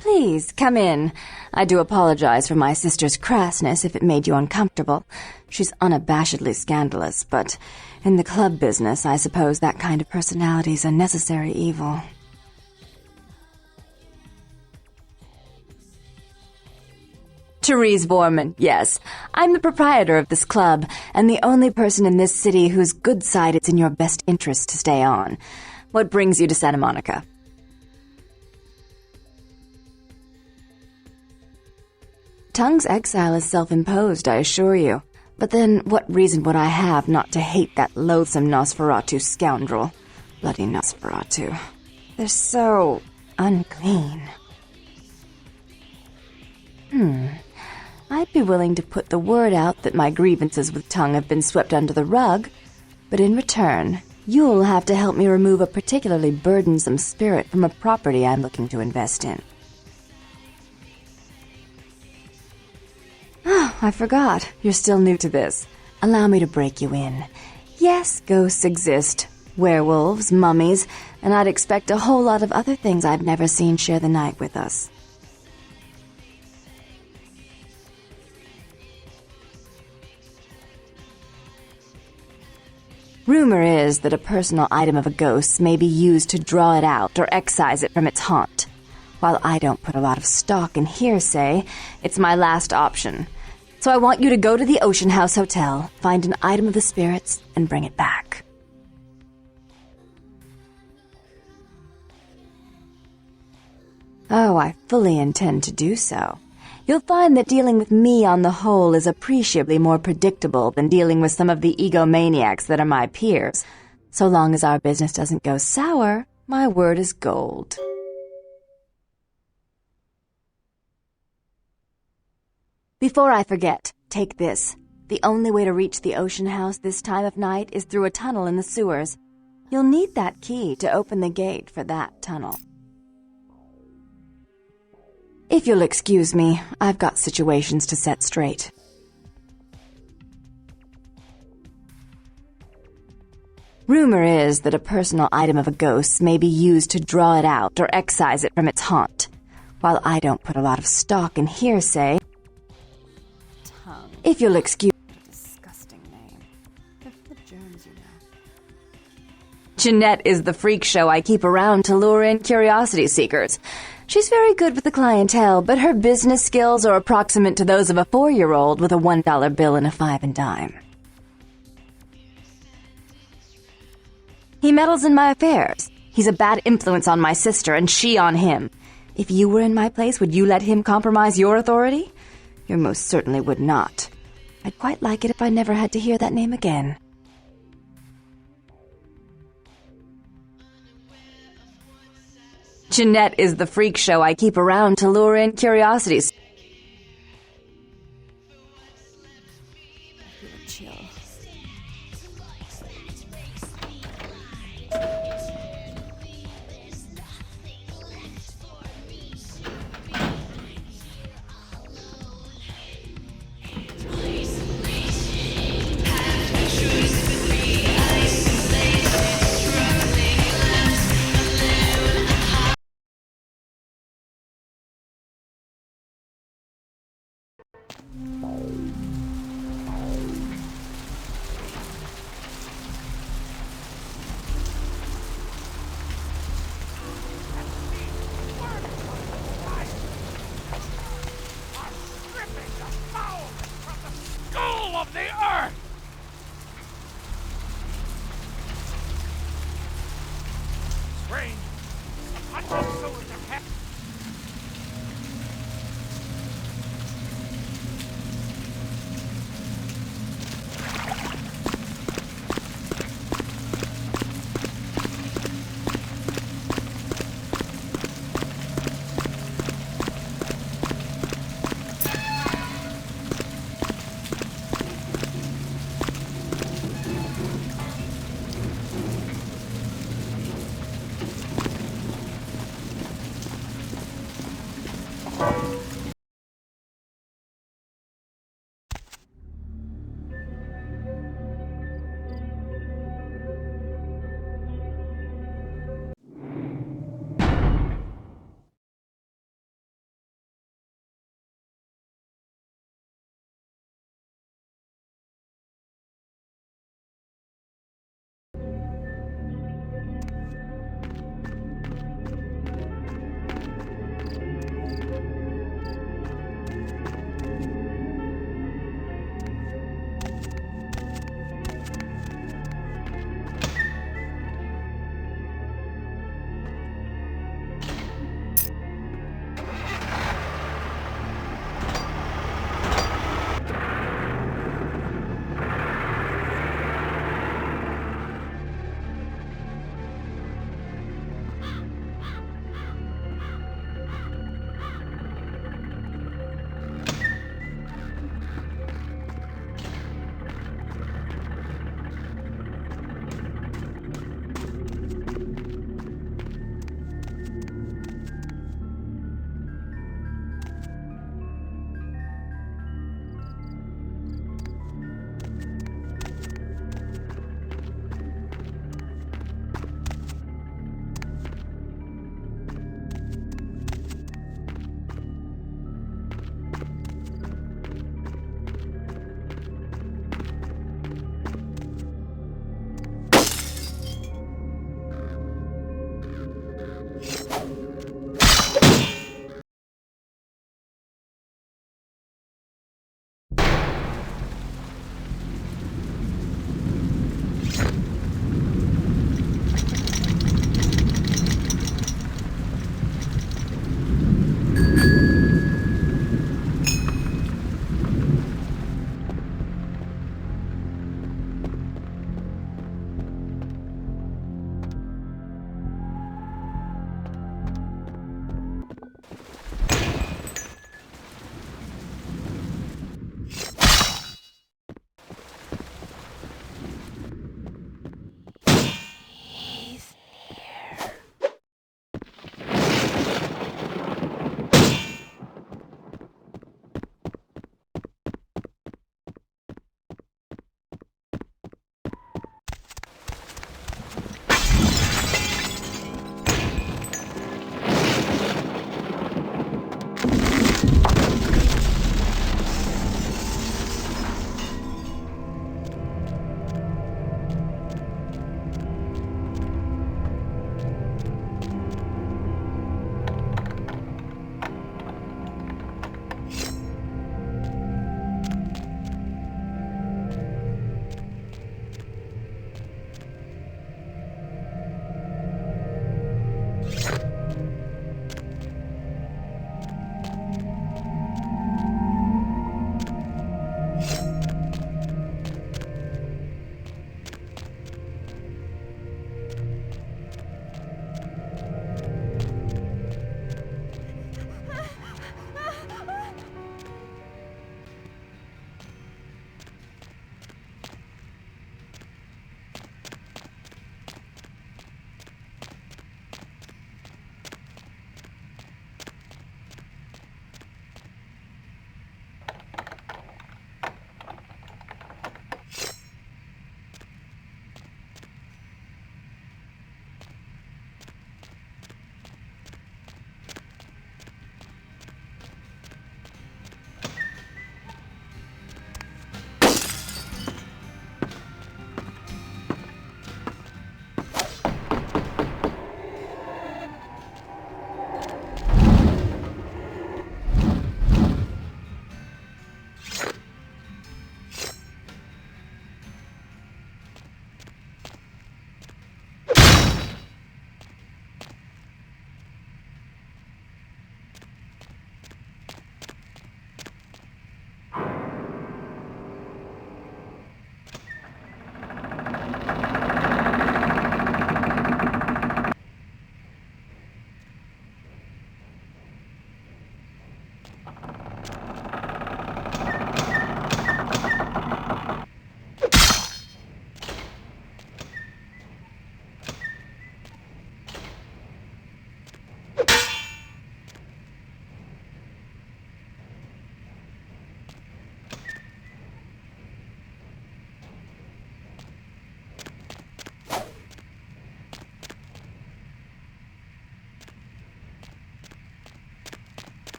Please, come in. I do apologize for my sister's crassness if it made you uncomfortable. She's unabashedly scandalous, but in the club business, I suppose that kind of personality's a necessary evil. Therese Vorman, yes. I'm the proprietor of this club, and the only person in this city whose good side it's in your best interest to stay on. What brings you to Santa Monica? Tung's exile is self-imposed, I assure you. But then, what reason would I have not to hate that loathsome Nosferatu scoundrel? Bloody Nosferatu. They're so unclean. I'd be willing to put the word out that my grievances with Tung have been swept under the rug, but in return, you'll have to help me remove a particularly burdensome spirit from a property I'm looking to invest in. Oh, I forgot. You're still new to this. Allow me to break you in. Yes, ghosts exist. Werewolves, mummies, and I'd expect a whole lot of other things I've never seen share the night with us. Rumor is that a personal item of a ghost may be used to draw it out or excise it from its haunt. While I don't put a lot of stock in hearsay, it's my last option. So I want you to go to the Ocean House Hotel, find an item of the spirits, and bring it back. Oh, I fully intend to do so. You'll find that dealing with me on the whole is appreciably more predictable than dealing with some of the egomaniacs that are my peers. So long as our business doesn't go sour, my word is gold. Before I forget, take this. The only way to reach the Ocean House this time of night is through a tunnel in the sewers. You'll need that key to open the gate for that tunnel. If you'll excuse me, I've got situations to set straight. Rumor is that a personal item of a ghost may be used to draw it out or excise it from its haunt. While I don't put a lot of stock in hearsay, if you'll excuse... Disgusting name. The germs, you know. Jeanette is the freak show I keep around to lure in curiosity seekers. She's very good with the clientele, but her business skills are approximate to those of a 4-year-old with a $1 bill and a 5 and dime. He meddles in my affairs. He's a bad influence on my sister, and she on him. If you were in my place, would you let him compromise your authority? You most certainly would not. I'd quite like it if I never had to hear that name again. Jeanette is the freak show I keep around to lure in curiosities. I feel a chill. brain. Punch him so with the head.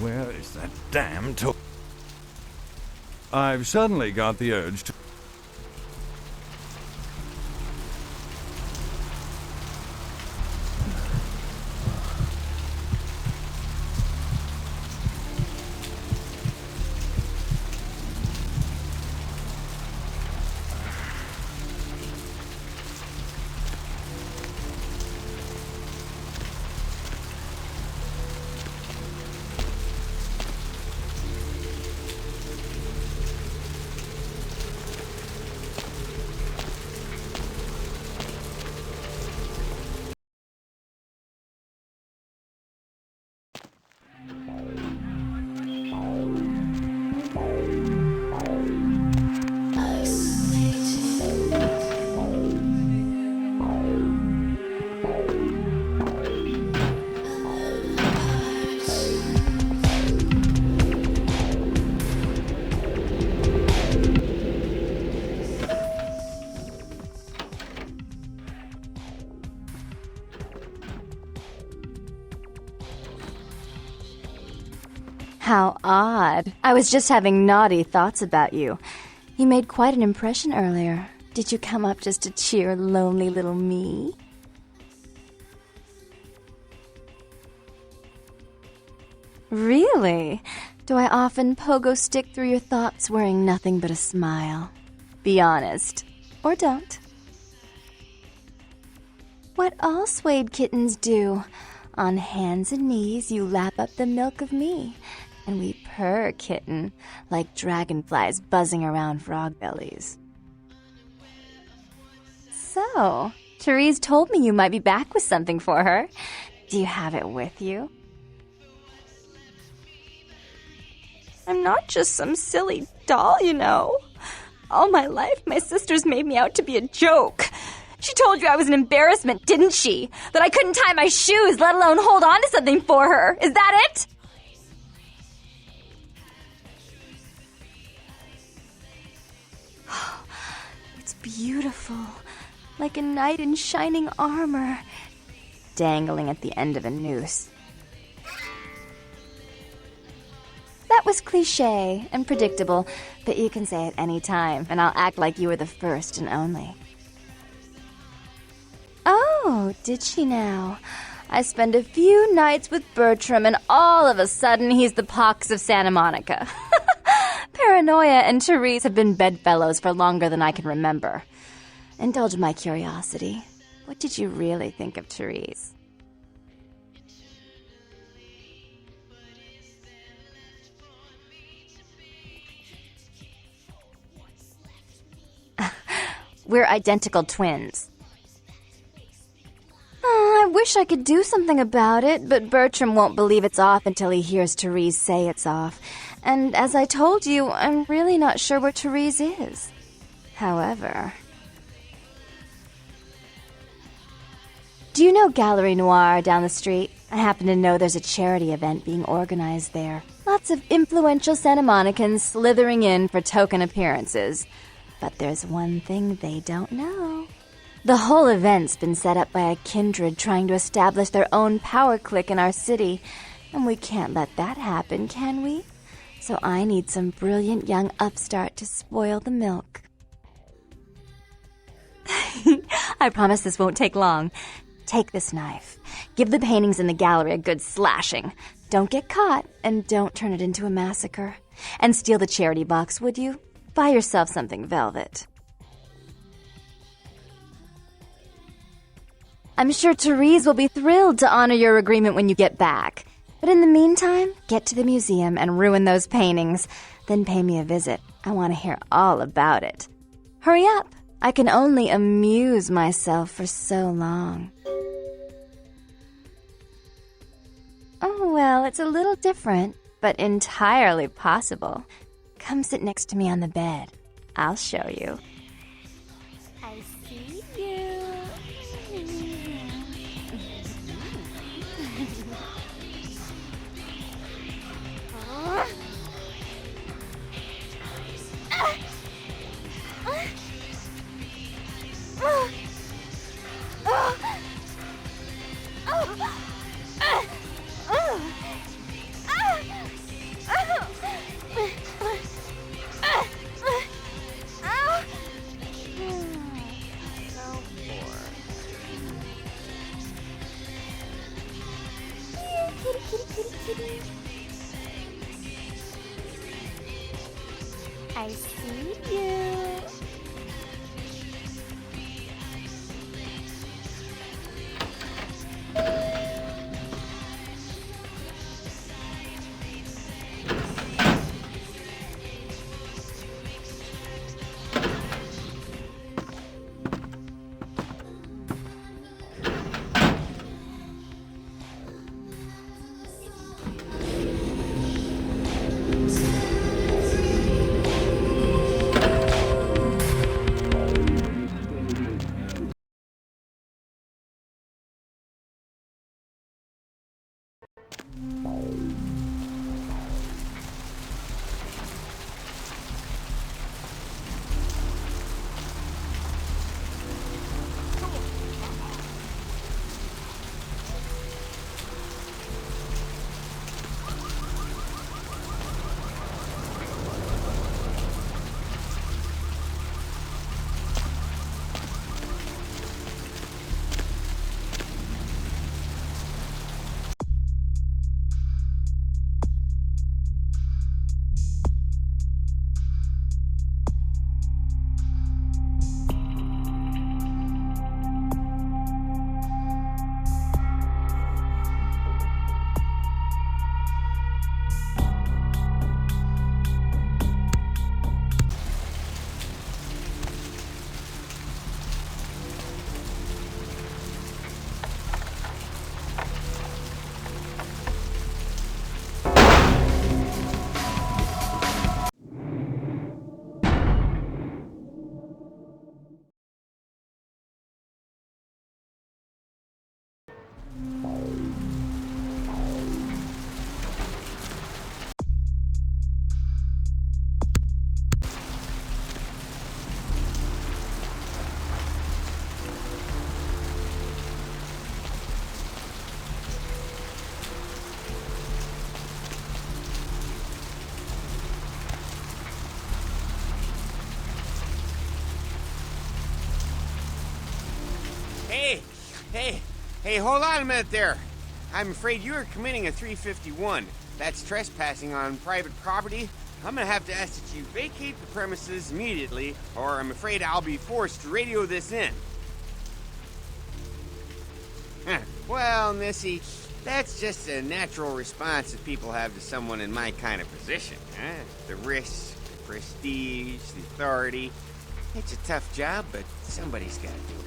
Where is that damn toy? I've suddenly got the urge to... How odd. I was just having naughty thoughts about you. You made quite an impression earlier. Did you come up just to cheer lonely little me? Really? Do I often pogo stick through your thoughts wearing nothing but a smile? Be honest. Or don't. What all swayed kittens do. On hands and knees you lap up the milk of me. And we purr, kitten, like dragonflies buzzing around frog bellies. So, Therese told me you might be back with something for her. Do you have it with you? I'm not just some silly doll, you know. All my life, my sisters made me out to be a joke. She told you I was an embarrassment, didn't she? That I couldn't tie my shoes, let alone hold on to something for her. Is that it? It's beautiful. Like a knight in shining armor, dangling at the end of a noose. That was cliché and predictable, but you can say it any time, and I'll act like you were the first and only. Oh, did she now? I spend a few nights with Bertram, and all of a sudden he's the pox of Santa Monica. Paranoia and Therese have been bedfellows for longer than I can remember. Indulge my curiosity. What did you really think of Therese? We're identical twins. Oh, I wish I could do something about it, but Bertram won't believe it's off until he hears Therese say it's off. And as I told you, I'm really not sure where Therese is. However... Do you know Gallery Noir down the street? I happen to know there's a charity event being organized there. Lots of influential Santa Monicans slithering in for token appearances. But there's one thing they don't know. The whole event's been set up by a kindred trying to establish their own power clique in our city. And we can't let that happen, can we? So I need some brilliant young upstart to spoil the milk. I promise this won't take long. Take this knife. Give the paintings in the gallery a good slashing. Don't get caught, and don't turn it into a massacre. And steal the charity box, would you? Buy yourself something velvet. I'm sure Therese will be thrilled to honor your agreement when you get back. But in the meantime, get to the museum and ruin those paintings. Then pay me a visit. I want to hear all about it. Hurry up. I can only amuse myself for so long. Oh, well, it's a little different, but entirely possible. Come sit next to me on the bed. I'll show you. I see you. I see you. Hey, hold on a minute there. I'm afraid you are committing a 351. That's trespassing on private property. I'm gonna have to ask that you vacate the premises immediately, or I'm afraid I'll be forced to radio this in. Well, Missy, that's just a natural response that people have to someone in my kind of position. The risk, the prestige, the authority. It's a tough job, but somebody's gotta do it.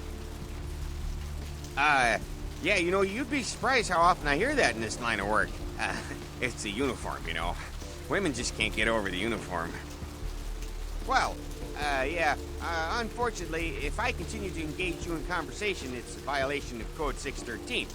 Yeah, you know, you'd be surprised how often I hear that in this line of work. It's the uniform, you know. Women just can't get over the uniform. Well, unfortunately, if I continue to engage you in conversation, it's a violation of Code 613.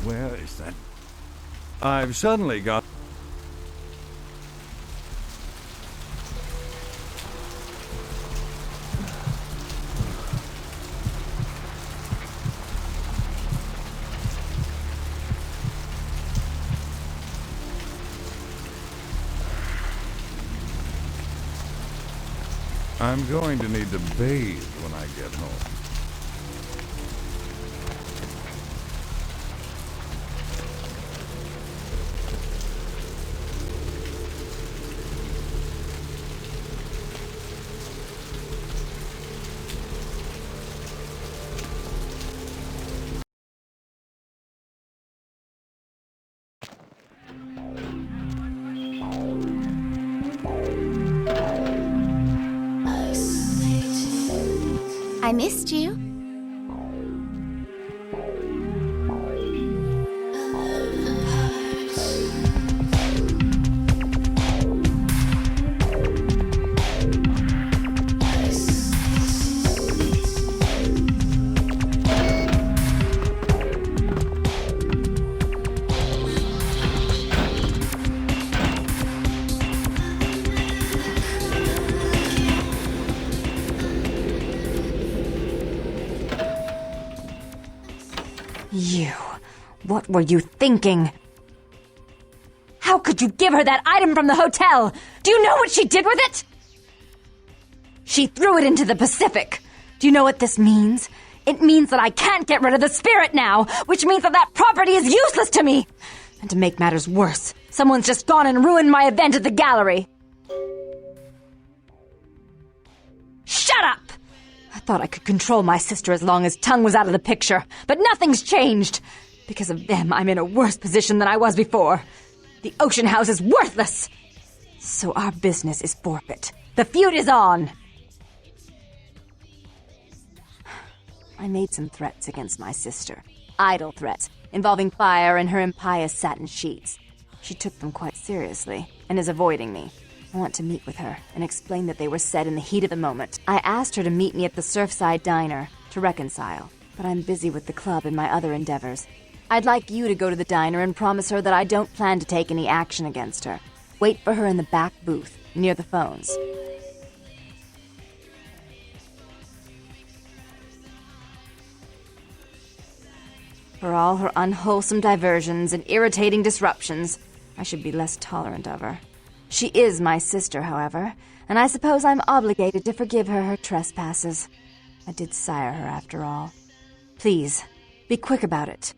Where is that? I've suddenly got... I'm going to need to bathe when I get home. I missed you. You. What were you thinking? How could you give her that item from the hotel? Do you know what she did with it? She threw it into the Pacific. Do you know what this means? It means that I can't get rid of the spirit now, which means that that property is useless to me. And to make matters worse, someone's just gone and ruined my event at the gallery. Shut up! I thought I could control my sister as long as Tongue was out of the picture, but nothing's changed. Because of them, I'm in a worse position than I was before. The Ocean House is worthless. So our business is forfeit. The feud is on. I made some threats against my sister. Idle threats, involving fire and her impious satin sheets. She took them quite seriously, and is avoiding me. I want to meet with her and explain that they were said in the heat of the moment. I asked her to meet me at the Surfside Diner to reconcile, but I'm busy with the club and my other endeavors. I'd like you to go to the diner and promise her that I don't plan to take any action against her. Wait for her in the back booth, near the phones. For all her unwholesome diversions and irritating disruptions, I should be less tolerant of her. She is my sister, however, and I suppose I'm obligated to forgive her trespasses. I did sire her, after all. Please, be quick about it.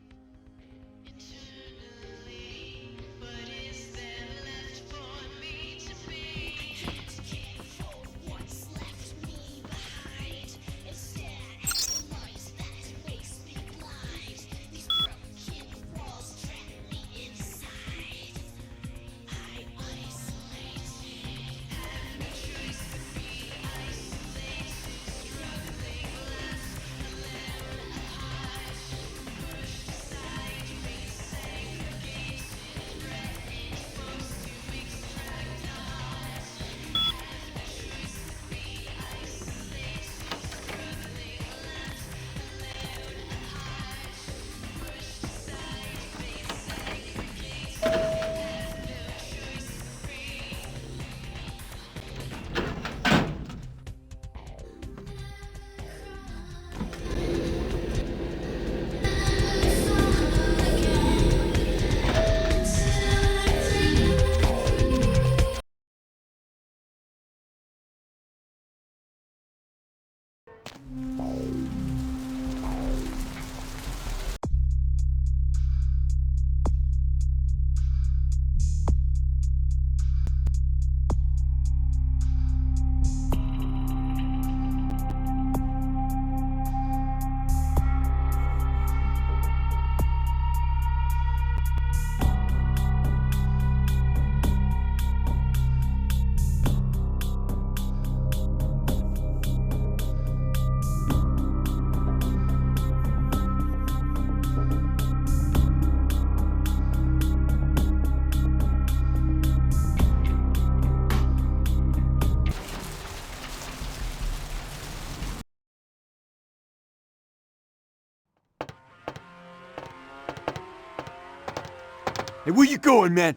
Hey, where you going, man?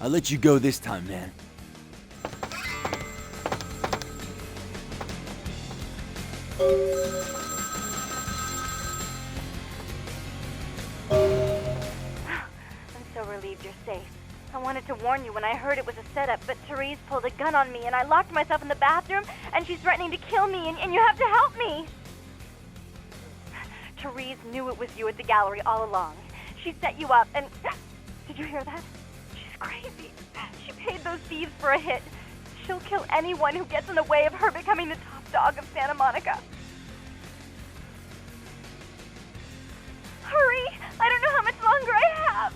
I'll let you go this time, man. I'm so relieved you're safe. I wanted to warn you when I heard it was a setup, but Therese pulled a gun on me and I locked myself in the bathroom and she's threatening to kill me and you have to help me. Therese knew it was you at the gallery all along. She set you up and... Did you hear that? She's crazy. She paid those thieves for a hit. She'll kill anyone who gets in the way of her becoming the top dog of Santa Monica. Hurry! I don't know how much longer I have!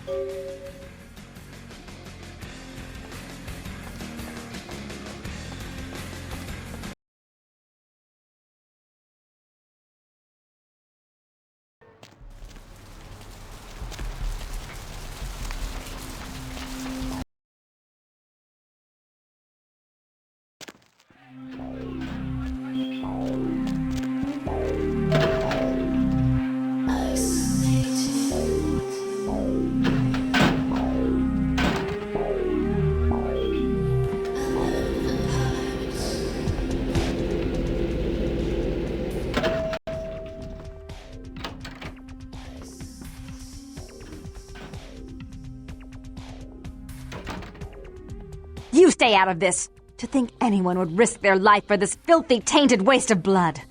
You stay out of this! To think anyone would risk their life for this filthy, tainted waste of blood.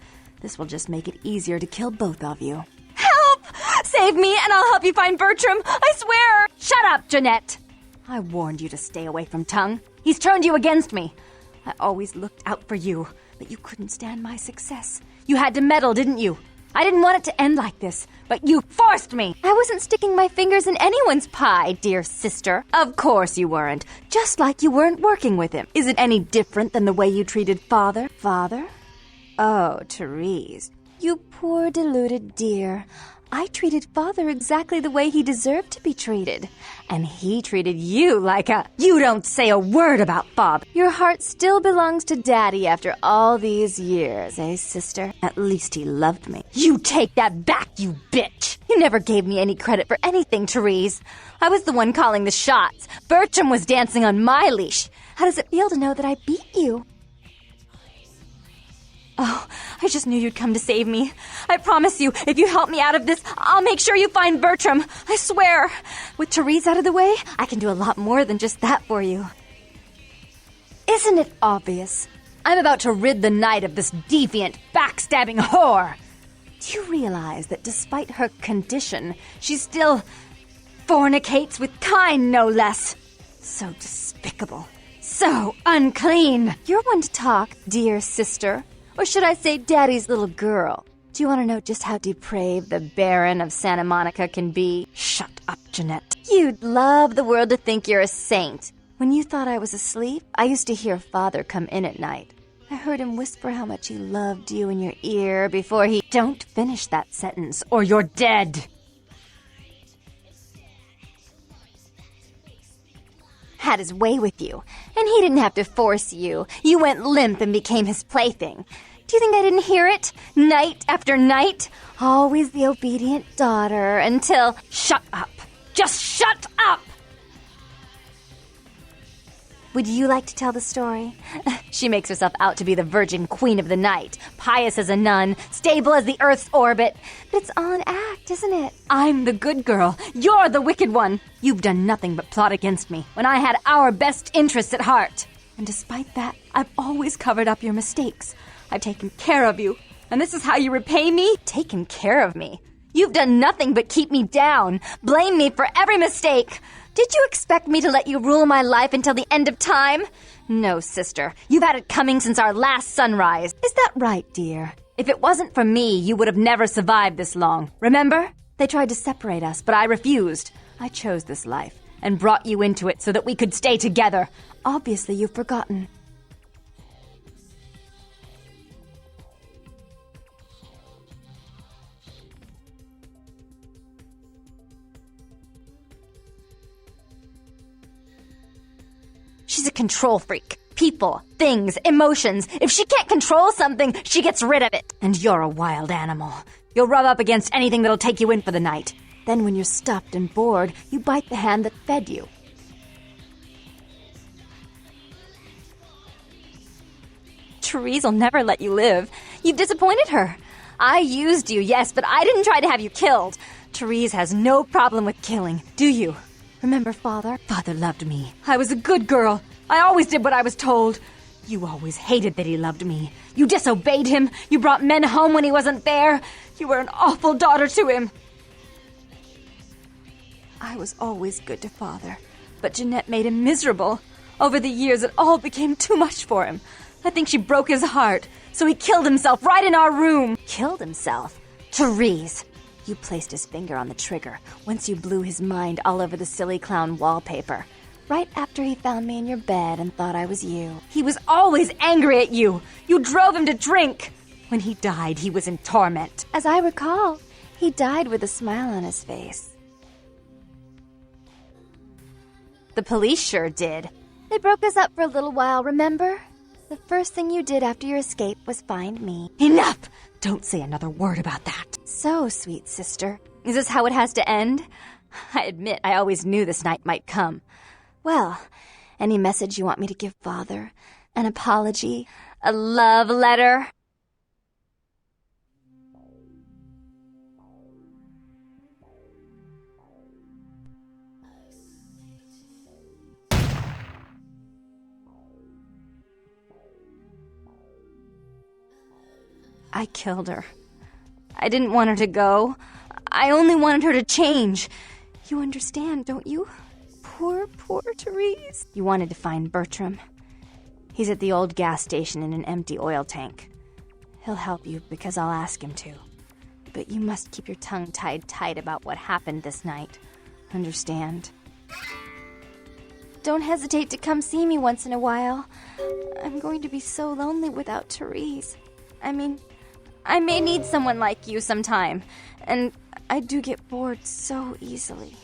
This will just make it easier to kill both of you. Help! Save me and I'll help you find Bertram! I swear! Shut up, Jeanette! I warned you to stay away from Tongue. He's turned you against me. I always looked out for you, but you couldn't stand my success. You had to meddle, didn't you? I didn't want it to end like this, but you forced me! I wasn't sticking my fingers in anyone's pie, dear sister. Of course you weren't. Just like you weren't working with him. Is it any different than the way you treated Father? Father? Oh, Therese. You poor deluded dear. I treated Father exactly the way he deserved to be treated. And he treated you like a... You don't say a word about Father. Your heart still belongs to Daddy after all these years, eh, sister? At least he loved me. You take that back, you bitch! You never gave me any credit for anything, Therese. I was the one calling the shots. Bertram was dancing on my leash. How does it feel to know that I beat you? Oh, I just knew you'd come to save me. I promise you, if you help me out of this, I'll make sure you find Bertram. I swear. With Therese out of the way, I can do a lot more than just that for you. Isn't it obvious? I'm about to rid the night of this deviant, backstabbing whore. Do you realize that despite her condition, she still fornicates with Kine, no less? So despicable. So unclean. You're one to talk, dear sister. Or should I say Daddy's little girl? Do you want to know just how depraved the Baron of Santa Monica can be? Shut up, Jeanette. You'd love the world to think you're a saint. When you thought I was asleep, I used to hear Father come in at night. I heard him whisper how much he loved you in your ear before he... Don't finish that sentence, or you're dead. Had his way with you, and he didn't have to force you. You went limp and became his plaything. Do you think I didn't hear it? Night after night? Always the obedient daughter until... Shut up. Just shut up! Would you like to tell the story? She makes herself out to be the virgin queen of the night, pious as a nun, stable as the Earth's orbit. But it's all an act, isn't it? I'm the good girl. You're the wicked one. You've done nothing but plot against me when I had our best interests at heart. And despite that, I've always covered up your mistakes. I've taken care of you. And this is how you repay me? Taken care of me. You've done nothing but keep me down, blame me for every mistake. Did you expect me to let you rule my life until the end of time? No, sister. You've had it coming since our last sunrise. Is that right, dear? If it wasn't for me, you would have never survived this long. Remember? They tried to separate us, but I refused. I chose this life and brought you into it so that we could stay together. Obviously, you've forgotten. She's a control freak. People, things, emotions. If she can't control something, she gets rid of it. And you're a wild animal. You'll rub up against anything that'll take you in for the night. Then when you're stuffed and bored, you bite the hand that fed you. Therese will never let you live. You've disappointed her. I used you, yes, but I didn't try to have you killed. Therese has no problem with killing, do you? Remember Father? Father loved me. I was a good girl. I always did what I was told. You always hated that he loved me. You disobeyed him. You brought men home when he wasn't there. You were an awful daughter to him. I was always good to Father, but Jeanette made him miserable. Over the years, it all became too much for him. I think she broke his heart, so he killed himself right in our room. Killed himself? Therese! You placed his finger on the trigger once you blew his mind all over the silly clown wallpaper. Right after he found me in your bed and thought I was you. He was always angry at you. You drove him to drink. When he died, he was in torment. As I recall, he died with a smile on his face. The police sure did. They broke us up for a little while, remember? The first thing you did after your escape was find me. Enough! Don't say another word about that. So, sweet sister, is this how it has to end? I admit I always knew this night might come. Well, any message you want me to give Father? An apology? A love letter? I killed her. I didn't want her to go. I only wanted her to change. You understand, don't you? Poor, poor Therese. You wanted to find Bertram. He's at the old gas station in an empty oil tank. He'll help you because I'll ask him to. But you must keep your tongue tied tight about what happened this night. Understand? Don't hesitate to come see me once in a while. I'm going to be so lonely without Therese. I mean, I may need someone like you sometime, and I do get bored so easily.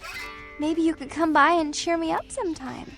Maybe you could come by and cheer me up sometime.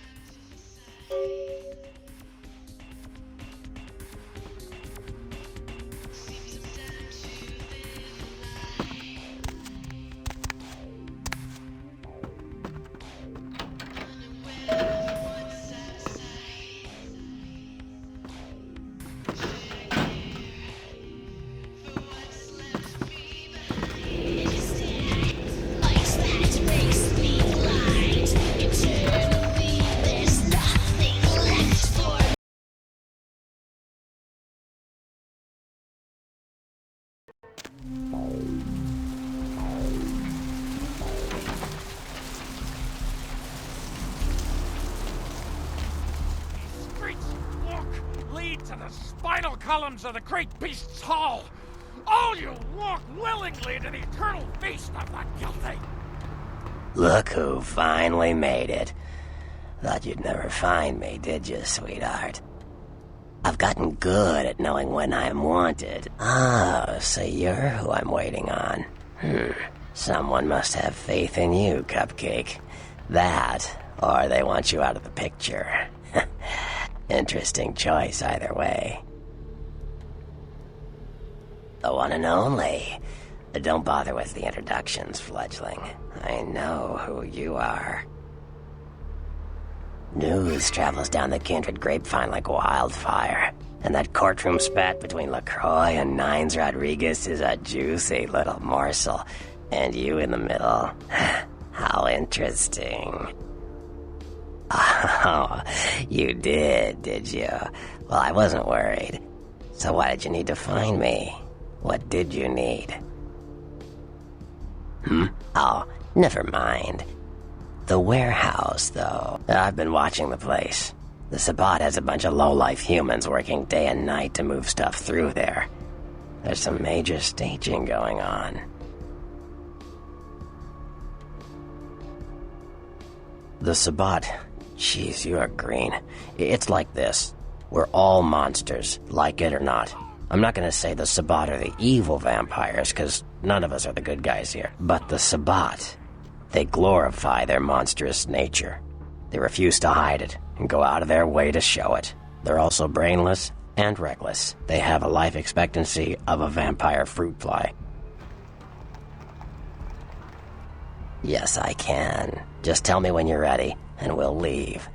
To the spinal columns of the great beast's hall. All you walk willingly to the eternal feast of the guilty. Look who finally made it. Thought you'd never find me, did you, sweetheart? I've gotten good at knowing when I'm wanted. Oh, so you're who I'm waiting on. Someone must have faith in you, Cupcake. That, or they want you out of the picture. Interesting choice either way. The one and only. Don't bother with the introductions, fledgling. I know who you are. News travels down the kindred grapevine like wildfire. And that courtroom spat between LaCroix and Nines Rodriguez is a juicy little morsel. And you in the middle. How interesting. Oh, you did you? Well, I wasn't worried. So why did you need to find me? What did you need? Oh, never mind. The warehouse, though. I've been watching the place. The Sabbat has a bunch of low-life humans working day and night to move stuff through there. There's some major staging going on. The Sabbat... Jeez, you are green. It's like this. We're all monsters, like it or not. I'm not gonna say the Sabbat are the evil vampires, because none of us are the good guys here. But the Sabbat, they glorify their monstrous nature. They refuse to hide it, and go out of their way to show it. They're also brainless and reckless. They have a life expectancy of a vampire fruit fly. Yes, I can. Just tell me when you're ready, and we'll leave.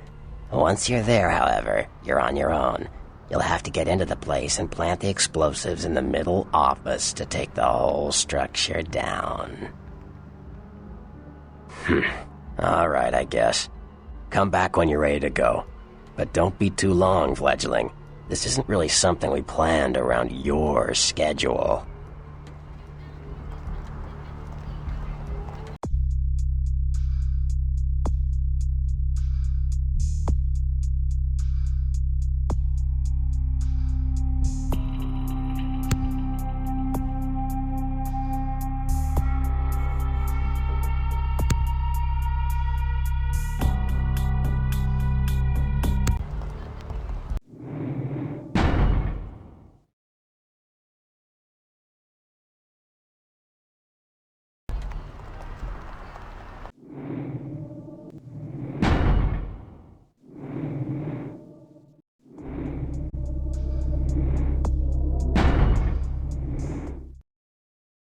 Once you're there, however, you're on your own. You'll have to get into the place and plant the explosives in the middle office to take the whole structure down. All right, I guess. Come back when you're ready to go. But don't be too long, fledgling. This isn't really something we planned around your schedule.